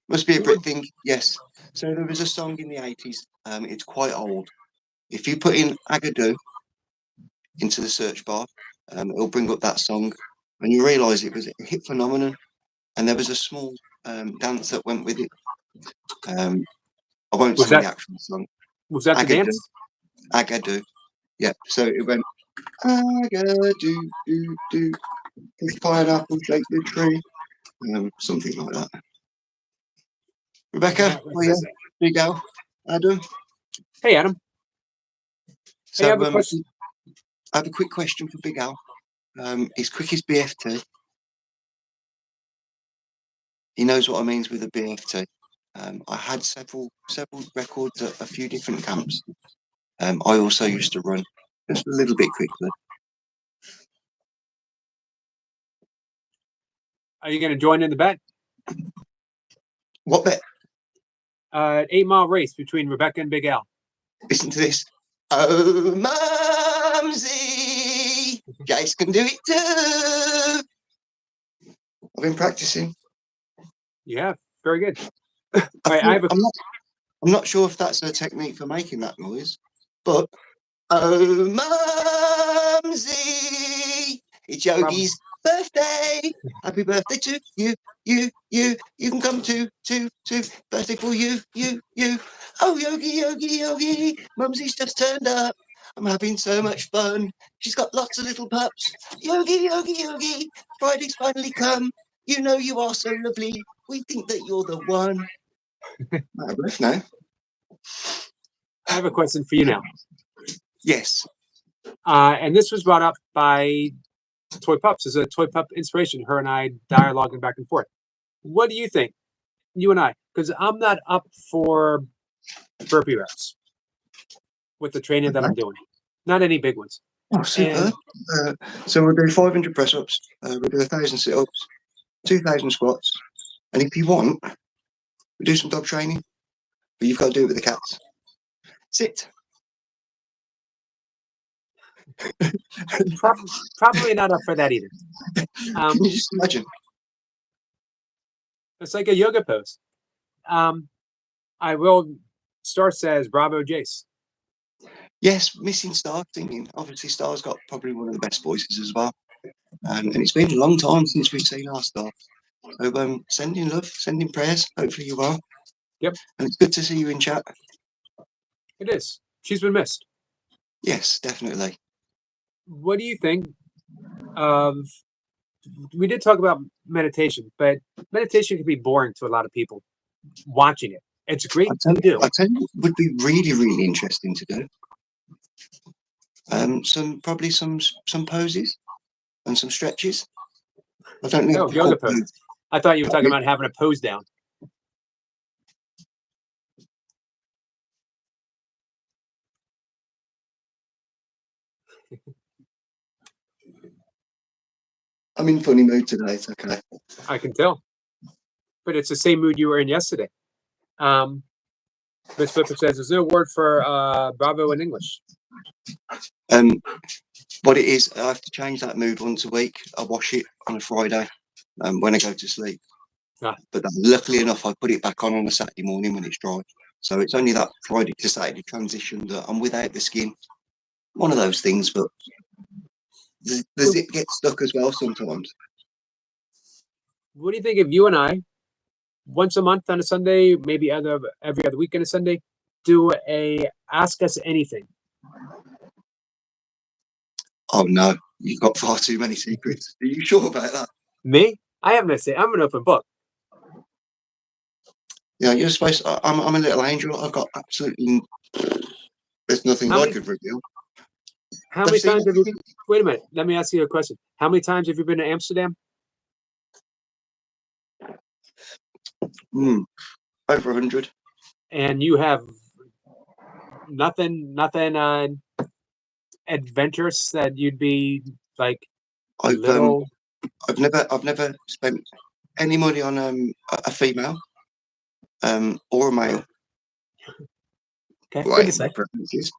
Must be a Brit thing, yes. So there was a song in the 80s. It's quite old. If you put in Agadoo into the search bar, it'll bring up that song, and you realise it was a hit phenomenon. And there was a small dance that went with it. I won't sing the actual song. Was that the dance? Agadoo. Yeah. So it went Agadoo, do, do, push pineapple, shake the tree. Something like that. Rebecca, here you go. Adam. Hey, Adam. So hey, I have a question. I have a quick question for Big Al. He's quick as BFT. He knows what I means with a BFT. I had several records at a few different camps. I also used to run just a little bit quickly. Are you going to join in the bet? What bet? 8-mile race between Rebecca and Big Al. Listen to this. Oh, Mumsy, Jace can do it too. I've been practicing. Yeah, very good. I'm not sure if that's a technique for making that noise, but oh, Mumsy, it's Yogi's birthday. Happy birthday to you. You can come to birthday for you. Oh, Yogi, Mumsy's just turned up. I'm having so much fun. She's got lots of little pups. Yogi, Yogi, Yogi, Friday's finally come. You know you are so lovely. We think that you're the one. Out of breath now. I have a question for you now. Yes. And this was brought up by Toy Pups as a Toy Pup inspiration. Her and I dialoguing back and forth. What do you think? You and I, because I'm not up for burpee reps with the training that I'm doing. Not any big ones. Oh, super. So we'll do 500 press ups, we'll do 1,000 sit ups, 2,000 squats. And if you want, we do some dog training, but you've got to do it with the cats. Sit. Probably not up for that either. Can you just imagine? It's like a yoga pose. I will. Star says, "Bravo, Jace." Yes, missing Star singing. Obviously, Star's got probably one of the best voices as well. And it's been a long time since we've seen our Star. So sending love, sending prayers. Hopefully you are. Yep. And it's good to see you in chat. It is. She's been missed. Yes, definitely. What do you think of? We did talk about meditation, but meditation can be boring to a lot of people watching it. It's great to do. I tell you, it would be really, really interesting to do. Some poses and some stretches. I don't know. Oh, yoga poses. I thought you were talking about having a pose down. I'm in funny mood today. It's okay. I can tell, but it's the same mood you were in yesterday. Miss Flipper says there's no word for bravo in English. What it is, I have to change that mood once a week. I wash it on a Friday when I go to sleep. But luckily enough, I put it back on a Saturday morning when it's dry. So it's only that Friday to Saturday transition that I'm without the skin. One of those things, but the zip gets stuck as well sometimes. What do you think if you and I, once a month on a Sunday, maybe every other week on a Sunday, do a Ask Us Anything? Oh no, you've got far too many secrets. Are you sure about that? Me? I have no say. I'm an open book. Yeah, you're supposed to, I'm a little angel. I've got absolutely, there's nothing I could reveal. How many times have you, wait a minute, let me ask you a question. How many times have you been to Amsterdam? Over 100. And you have nothing adventurous that you'd be like I've never spent any money on a female or a male. Okay. Right, my preferences.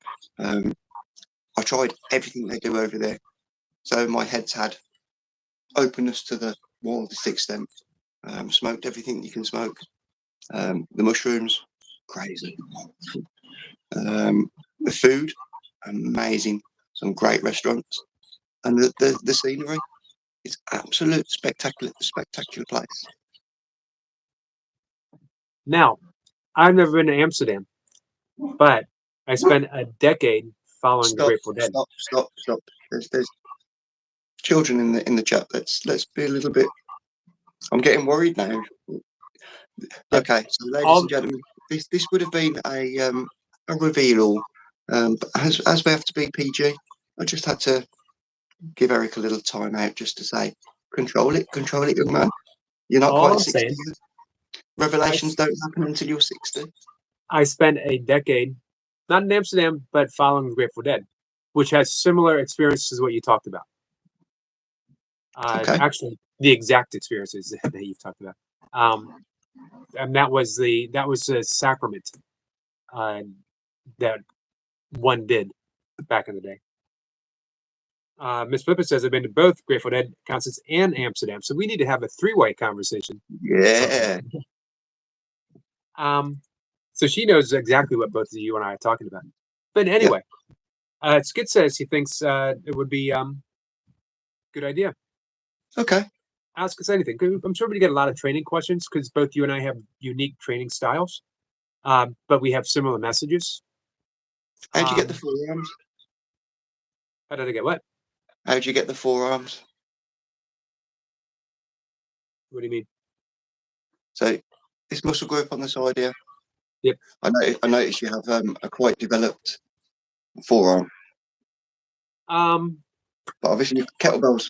I tried everything they do over there, so my head's had openness to the wildest extent. Smoked everything you can smoke. The mushrooms, crazy. The food, amazing. Some great restaurants, and the scenery. It's absolute spectacular place. Now, I've never been to Amsterdam, but I spent a decade following the Grateful Dead. Stop. There's children in the chat. Let's be a little bit. I'm getting worried now. Okay, so ladies and gentlemen, this would have been a reveal. But as we have to be PG, I just had to give Eric a little time out just to say, control it, young man. You're not quite 60 yet. Revelations don't happen until you're 60. I spent a decade, not in Amsterdam, but following the Grateful Dead, which has similar experiences as what you talked about. Actually, the exact experiences that you've talked about. And that was the sacrament that one did back in the day. Miss Flipper says I've been to both Grateful Dead concerts and Amsterdam, so we need to have a three-way conversation. Yeah. So she knows exactly what both of you and I are talking about. But anyway, Skid says he thinks it would be good idea. Okay. Ask us anything. I'm sure we get a lot of training questions because both you and I have unique training styles, but we have similar messages. How'd you get the forearms? How did I get what? How do you get the forearms? What do you mean? So this muscle group on the side here. Yep. I noticed you have a quite developed forearm, but obviously kettlebells,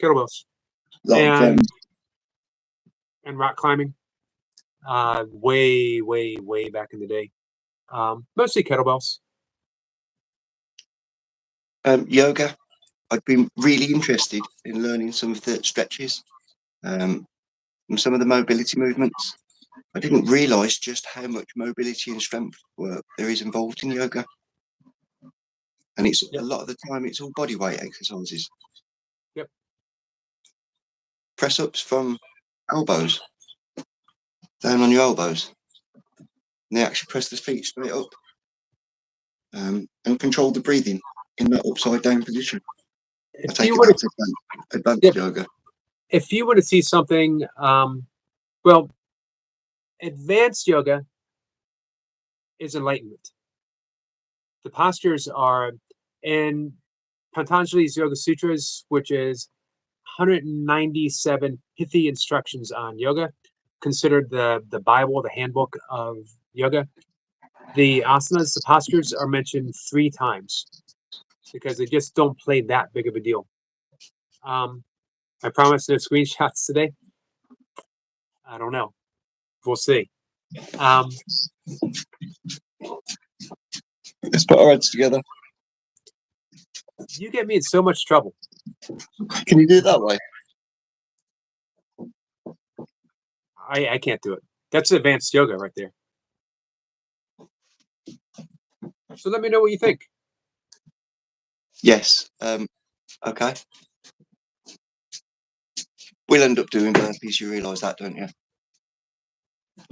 Kettlebells like and rock climbing. Way back in the day. Mostly kettlebells. yoga. I've been really interested in learning some of the stretches, and some of the mobility movements. I didn't realise just how much mobility and strength work there is involved in yoga. And it's Yep. a lot of the time it's all body weight exercises. Yep. Press ups from elbows, down on your elbows. And they actually press the feet straight up, and control the breathing in that upside down position. I take it that's advanced Yep. yoga. If you want to see something, well, advanced yoga is enlightenment. The postures are in Patanjali's Yoga Sutras, which is 197 pithy instructions on yoga, considered the Bible, the handbook of yoga. The asanas, the postures, are mentioned 3 times because they just don't play that big of a deal. I promise no screenshots today. I don't know. We'll see. Let's put our heads together. You get me in so much trouble. Can you do it that way? I can't do it. That's advanced yoga right there. So let me know what you think. Yes. Okay. We'll end up doing burpees. You realise that, don't you?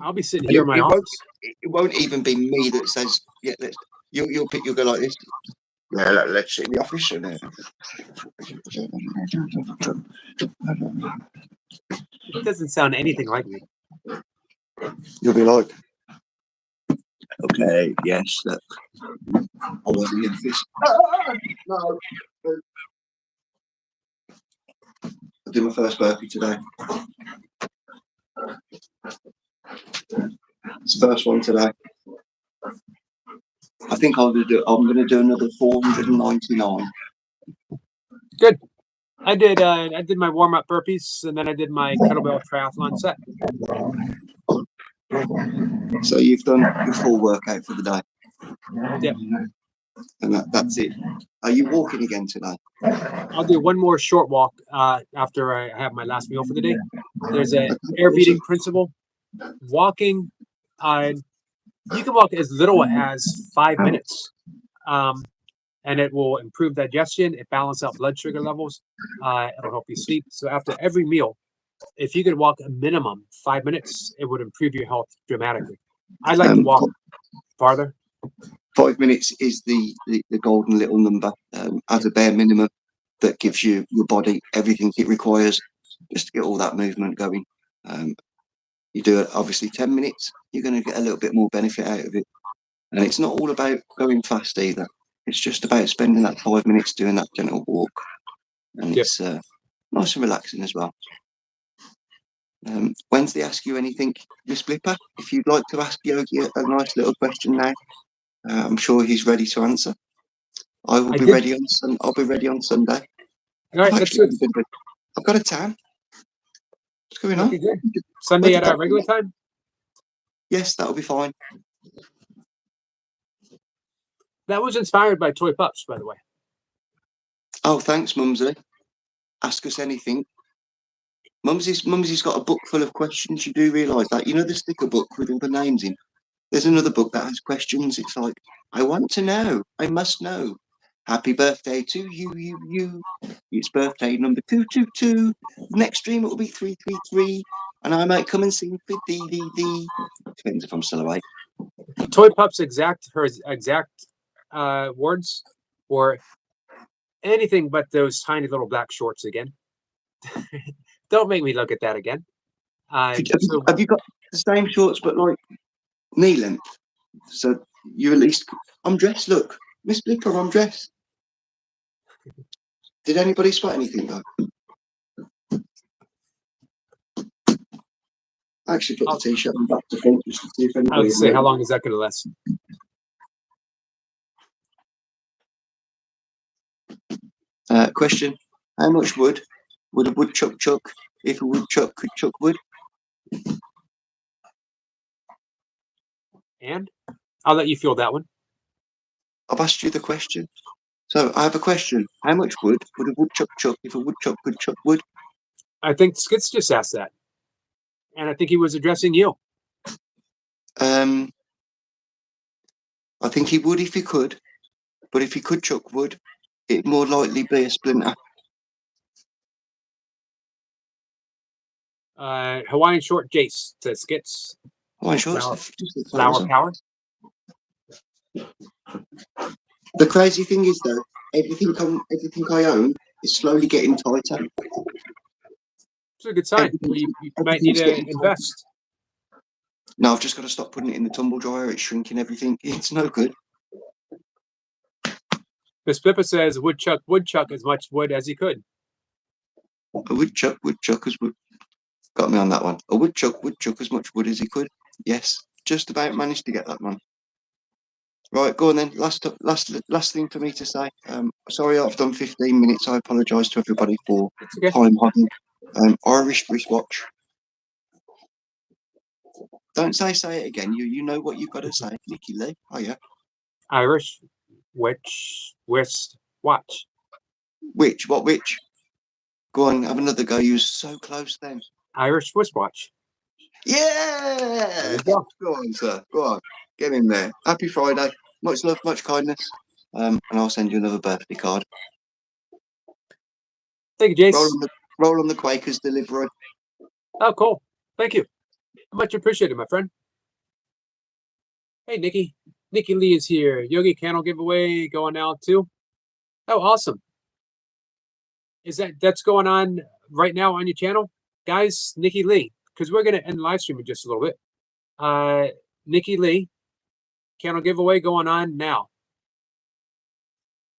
I'll be sitting here in my office. It won't even be me that says, "Yeah, you'll go like this." Yeah, let's sit in the office. It doesn't sound anything like me. You'll be like, okay, yes, look, I was in the office. No. I did my first burpee today. It's the first one today. I think I'm going to do another 499. Good. I did my warm up burpees and then I did my kettlebell triathlon set. So you've done your full workout for the day. Yep. And that's it. Are you walking again today? I'll do one more short walk after I have my last meal for the day. There's a Ayurvedic principle. Walking, you can walk as little as 5 minutes, and it will improve digestion. It balances out blood sugar levels. It'll help you sleep. So after every meal, if you could walk a minimum 5 minutes, it would improve your health dramatically. I like to walk farther. 5 minutes is the golden little number as a bare minimum that gives your body everything it requires just to get all that movement going. You do it obviously 10 minutes, you're going to get a little bit more benefit out of it. And it's not all about going fast either. It's just about spending that 5 minutes doing that gentle walk. And Yep. it's nice and relaxing as well. Wednesday, ask you anything, Miss Blipper? If you'd like to ask Yogi a nice little question now, I'm sure he's ready to answer. I'll be ready on Sunday. All right, that's it. I've got a time. What's going on? Okay, good. Sunday at our regular time? Yes, that'll be fine. That was inspired by Toy Pups, by the way. Oh, thanks, Mumsy. Ask us anything. Mumsy's got a book full of questions. You do realise that? You know the sticker book with all the names in? There's another book that has questions. It's like, I want to know. I must know. Happy birthday to you. It's birthday number 222. Next stream it will be 333. And I might come and sing for DDD. Depends if I'm still awake. Toy Pups' exact words were anything but those tiny little black shorts again. Don't make me look at that again. Have you got the same shorts but like knee length? So you at least, I'm dressed, look. Miss Blipper, I'm dressed. Did anybody spot anything though? I actually put the t-shirt on back to front just to see if I anybody. would say, how long is that going to last? Question: how much wood would a woodchuck chuck if a woodchuck could chuck wood? And I'll let you field that one. I've asked you the question. So I have a question. How much wood would a woodchuck chuck if a woodchuck could chuck wood? I think Skits just asked that. And I think he was addressing you. I think he would if he could, but if he could chuck wood, it'd more likely be a splinter. Hawaiian Short Jace says Skits. Why sure? Flower Power. The crazy thing is though, everything I own is slowly getting tighter. It's a good sign. You might need to invest. No, I've just got to stop putting it in the tumble dryer. It's shrinking everything. It's no good. Miss Pippa says woodchuck as much wood as he could. A woodchuck as wood. Got me on that one. A woodchuck as much wood as he could. Yes, just about managed to get that one. Right, go on then. Last thing for me to say. Sorry, I've done 15 minutes. I apologise to everybody for time hogging. Irish wristwatch. Don't say it again. You know what you've got to say, Nicky Lee. Oh yeah. Irish wrist watch. Which? What which? Go on, have another go. You were so close then. Irish wristwatch. Yeah. Go on, sir. Go on. Get in there. Happy Friday. Much love, much kindness. And I'll send you another birthday card. Thank you, Jace. Roll on the Quakers delivery. Oh, cool. Thank you. Much appreciated, my friend. Hey, Nikki. Nikki Lee is here. Yogi candle giveaway going out too. Oh, awesome. Is that's going on right now on your channel? Guys, Nikki Lee, because we're going to end the live stream in just a little bit. Nikki Lee, candle giveaway going on now.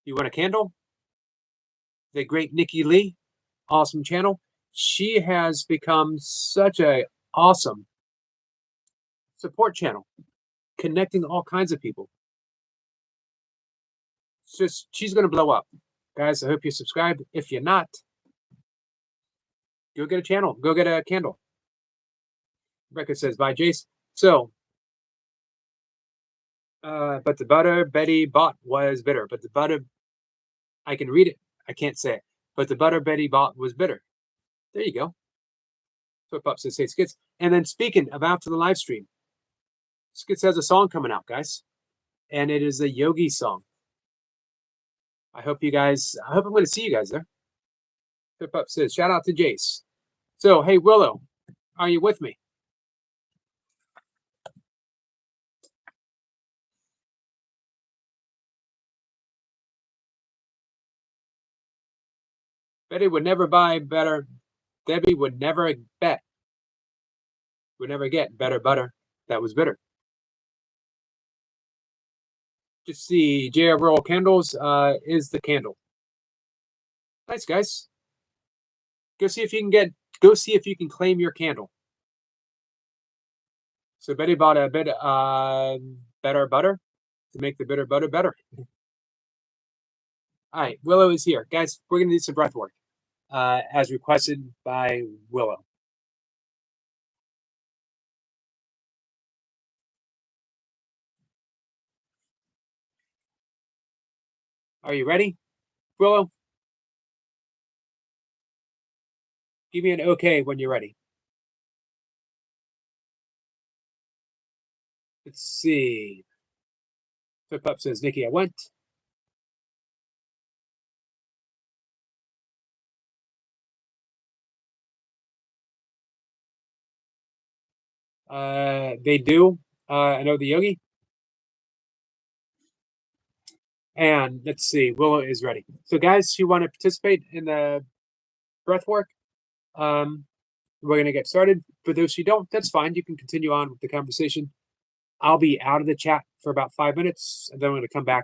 You want a candle? The great Nikki Lee, awesome channel. She has become such a awesome support channel, connecting all kinds of people. It's just, she's going to blow up. Guys, I hope you subscribe. If you're not, go get a channel. Go get a candle. Rebecca says, bye, Jace. So, but the butter Betty bought was bitter. But the butter, I can read it. I can't say it. But the butter Betty bought was bitter. There you go. Flip up says, hey, Skits. And then speaking of after the live stream, Skits has a song coming out, guys. And it is a Yogi song. I hope I'm going to see you guys there. Flip up says, shout out to Jace. So, hey, Willow, are you with me? Betty would never buy better. Debbie would never bet. Would never get better butter. That was bitter. Just see J.R. Roll Candles is the candle. Nice, guys. Go see if you can claim your candle. So Betty bought a bit better butter to make the bitter butter better. All right, Willow is here. Guys, we're going to do some breath work as requested by Willow. Are you ready, Willow? Give me an okay when you're ready. Let's see. Flip up says, Nikki, I went. They do. I know the Yogi. And let's see, Willow is ready. So guys who want to participate in the breath work, we're going to get started. For those who don't, that's fine. You can continue on with the conversation. I'll be out of the chat for about 5 minutes, and then I'm going to come back,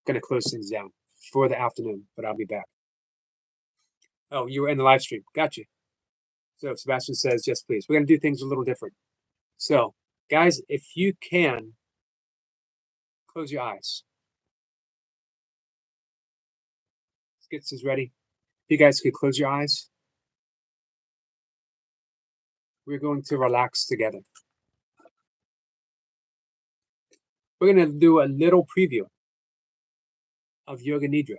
going to close things down for the afternoon, but I'll be back. Oh, you were in the live stream. Got you. So Sebastian says, yes, please. We're going to do things a little different. So, guys, if you can, close your eyes. Let's get this ready. If you guys could close your eyes. We're going to relax together. We're going to do a little preview of Yoga Nidra.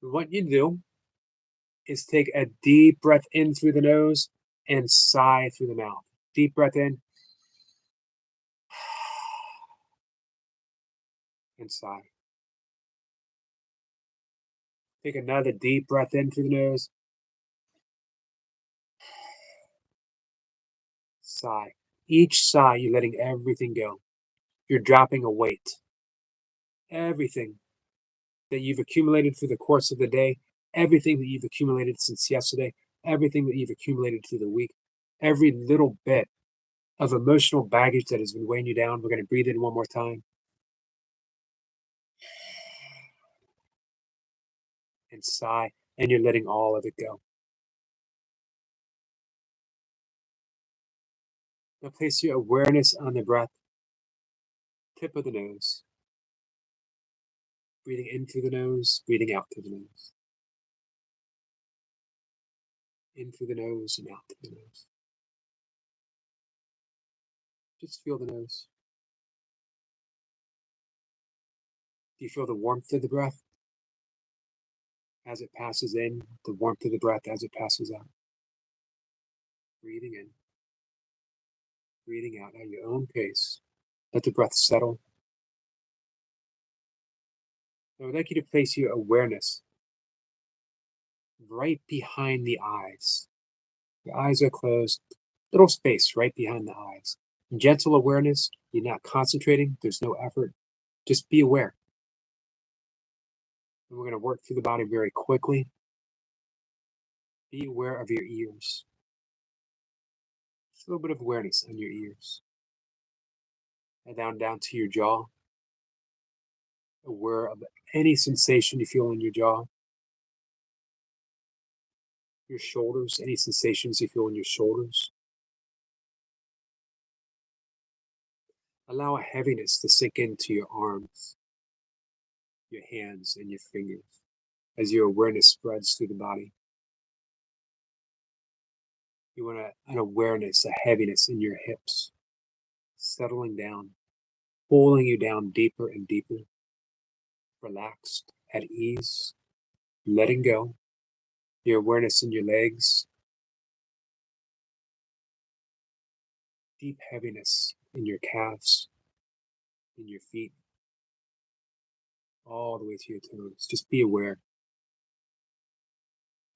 What you do is take a deep breath in through the nose and sigh through the mouth. Deep breath in and sigh. Take another deep breath in through the nose. Sigh. Each sigh, you're letting everything go. You're dropping a weight. Everything that you've accumulated through the course of the day, everything that you've accumulated since yesterday, everything that you've accumulated through the week, every little bit of emotional baggage that has been weighing you down. We're going to breathe in one more time. And sigh, and you're letting all of it go. Now place your awareness on the breath, tip of the nose. Breathing in through the nose, breathing out through the nose. In through the nose and out through the nose. Just feel the nose. Do you feel the warmth of the breath as it passes in, the warmth of the breath as it passes out? Breathing in, breathing out at your own pace. Let the breath settle. I would like you to place your awareness right behind the eyes. Your eyes are closed, little space right behind the eyes. Gentle awareness, you're not concentrating, there's no effort. Just be aware. And we're going to work through the body very quickly. Be aware of your ears. Just a little bit of awareness on your ears. And down to your jaw. Aware of any sensation you feel in your jaw. Your shoulders, any sensations you feel in your shoulders. Allow a heaviness to sink into your arms, your hands, and your fingers as your awareness spreads through the body. You want an awareness, a heaviness in your hips, settling down, pulling you down deeper and deeper, relaxed, at ease, letting go. Your awareness in your legs, deep heaviness in your calves, in your feet, all the way to your toes. Just be aware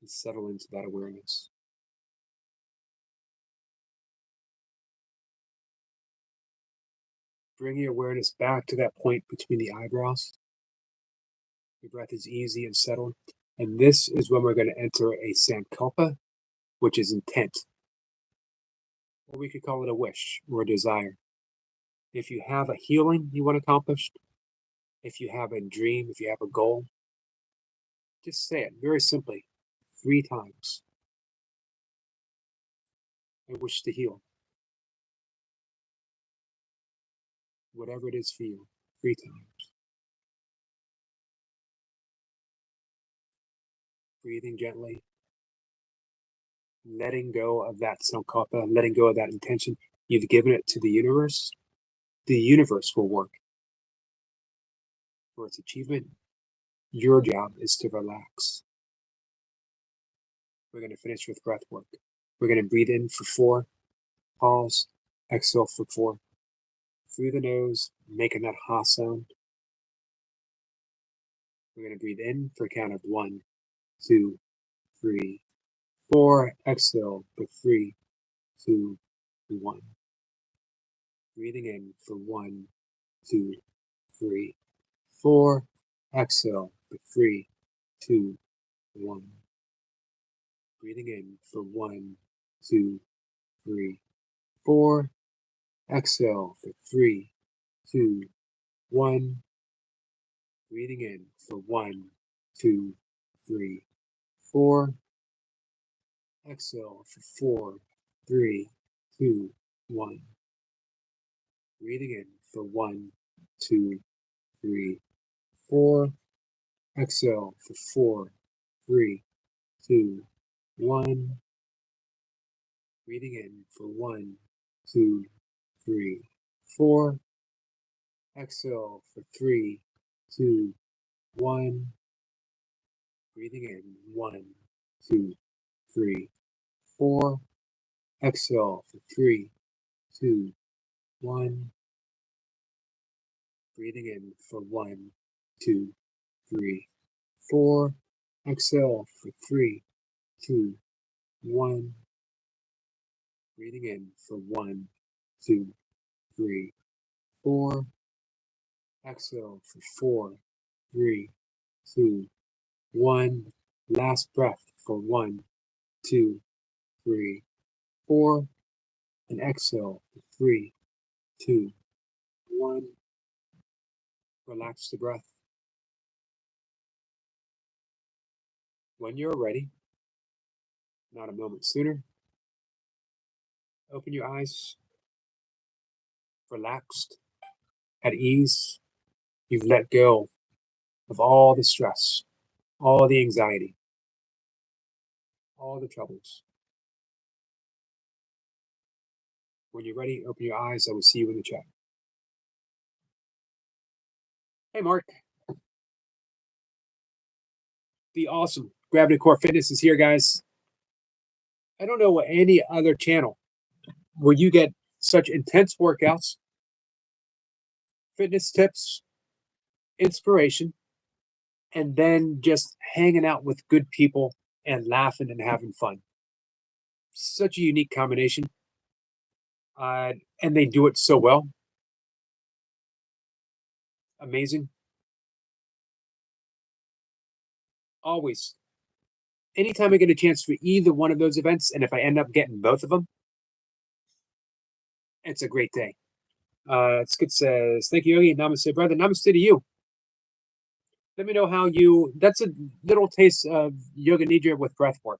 and settle into that awareness. Bring your awareness back to that point between the eyebrows. Your breath is easy and settled. And this is when we're going to enter a sankalpa, which is intent. Or we could call it a wish or a desire. If you have a healing you want to accomplish, if you have a dream, if you have a goal, just say it very simply 3 times. I wish to heal. Whatever it is for you, 3 times. Breathing gently. Letting go of that sankalpa, letting go of that intention. You've given it to the universe. The universe will work for its achievement. Your job is to relax. We're going to finish with breath work. We're going to breathe in for 4, pause, exhale for 4. Through the nose, making that ha sound. We're going to breathe in for a count of 1, 2, 3, 4. Exhale for 3, 2, 1. Breathing in for 1, 2, 3, 4. Exhale for 3, 2, 1. Breathing in for 1, 2, 3, 4. Exhale for 3, 2, 1. Breathing in for 1, 2, 3, 4. Exhale for 4, 3, 2, 1. Breathing in for 1, 2, 3, 4. Exhale for 4, 3, 2, 1. Breathing in for 1, 2, 3, 4. Exhale for 3, 2, 1. Breathing in 1, 2, 3, 4. Exhale for 3, 2, 1. Breathing in for 1, 2, 3, 4. Exhale for 3, 2, 1. Breathing in for 1, 2, 3, 4. Exhale for 4, 3, 2, 1. Last breath for 1, 2, 3, 4. And exhale for 3, 2, 1. Relax the breath. When you're ready, not a moment sooner, open your eyes, relaxed, at ease. You've let go of all the stress, all the anxiety, all the troubles. When you're ready, open your eyes. I will see you in the chat. Hey, Mark. The awesome Gravity Core Fitness is here, guys. I don't know what any other channel where you get such intense workouts, fitness tips, inspiration, and then just hanging out with good people and laughing and having fun. Such a unique combination. And they do it so well. Amazing. Always. Anytime I get a chance for either one of those events, and if I end up getting both of them, it's a great day. Skid says, thank you, Yogi. Namaste, brother. Namaste to you. Let me know how you, that's a little taste of Yoga Nidra with breath work.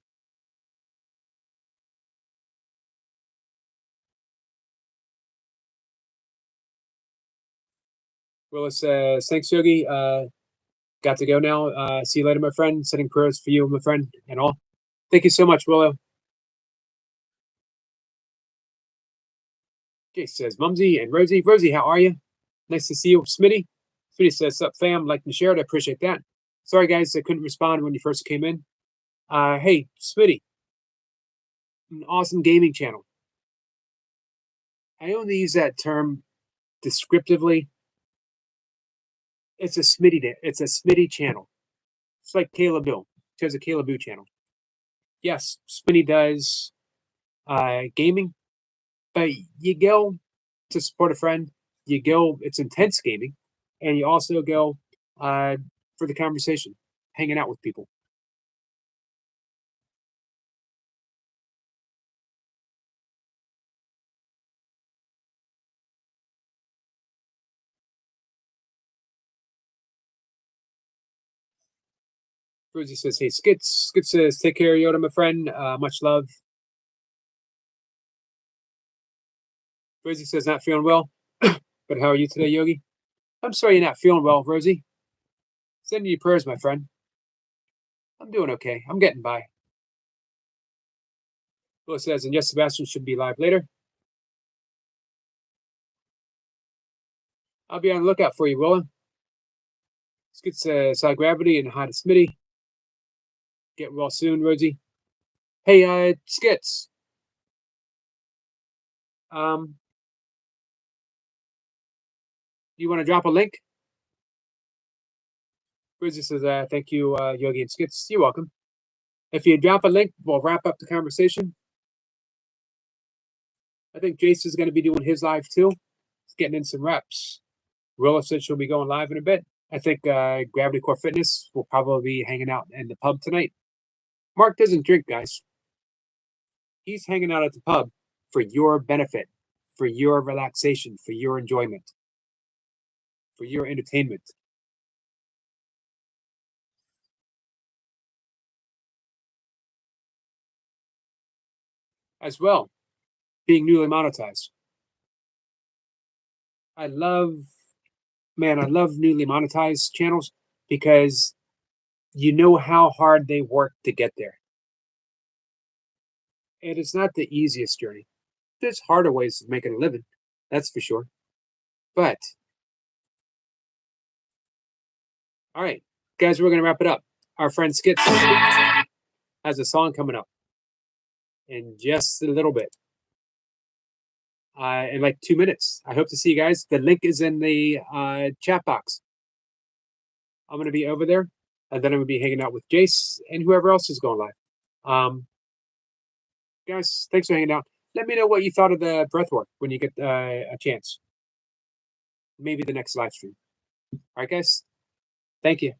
Willis says, thanks, Yogi. Got to go now. See you later, my friend. Sending prayers for you, my friend, and all. Thank you so much, Willow. Jay says, Mumsy and Rosie. Rosie, how are you? Nice to see you. Smitty. Smitty says, sup, fam? Like and shared. I appreciate that. Sorry, guys, I couldn't respond when you first came in. Hey, Smitty. An awesome gaming channel. I only use that term descriptively. It's a Smitty channel. It's like Caleb Bill. She has a Caleb Boo channel. Yes, Smitty does gaming, but you go to support a friend. You go, it's intense gaming, and you also go for the conversation, hanging out with people. Rosie says, hey, Skits. Skits says, take care, Yoda, my friend. Much love. Rosie says, not feeling well. But how are you today, Yogi? I'm sorry you're not feeling well, Rosie. Sending you prayers, my friend. I'm doing okay. I'm getting by. Will says, and yes, Sebastian should be live later. I'll be on the lookout for you, Willa. Skits says, hi, Gravity, and hi to Smitty. Get well soon, Rosie. Hey, Skits. You want to drop a link? Rosie says, thank you, Yogi and Skits. You're welcome. If you drop a link, we'll wrap up the conversation. I think Jace is going to be doing his live too. He's getting in some reps. Rilla said she'll be going live in a bit. I think Gravity Core Fitness will probably be hanging out in the pub tonight. Mark doesn't drink, guys. He's hanging out at the pub for your benefit, for your relaxation, for your enjoyment, for your entertainment. as well, being newly monetized. I love newly monetized channels because you know how hard they work to get there. And it's not the easiest journey. There's harder ways of making a living, that's for sure. But, all right, guys, we're going to wrap it up. Our friend Skits has a song coming up in just a little bit. In like 2 minutes. I hope to see you guys. The link is in the chat box. I'm going to be over there, and then I'm going to be hanging out with Jace and whoever else is going live. Guys, thanks for hanging out. Let me know what you thought of the breathwork when you get a chance. Maybe the next live stream. All right, guys. Thank you.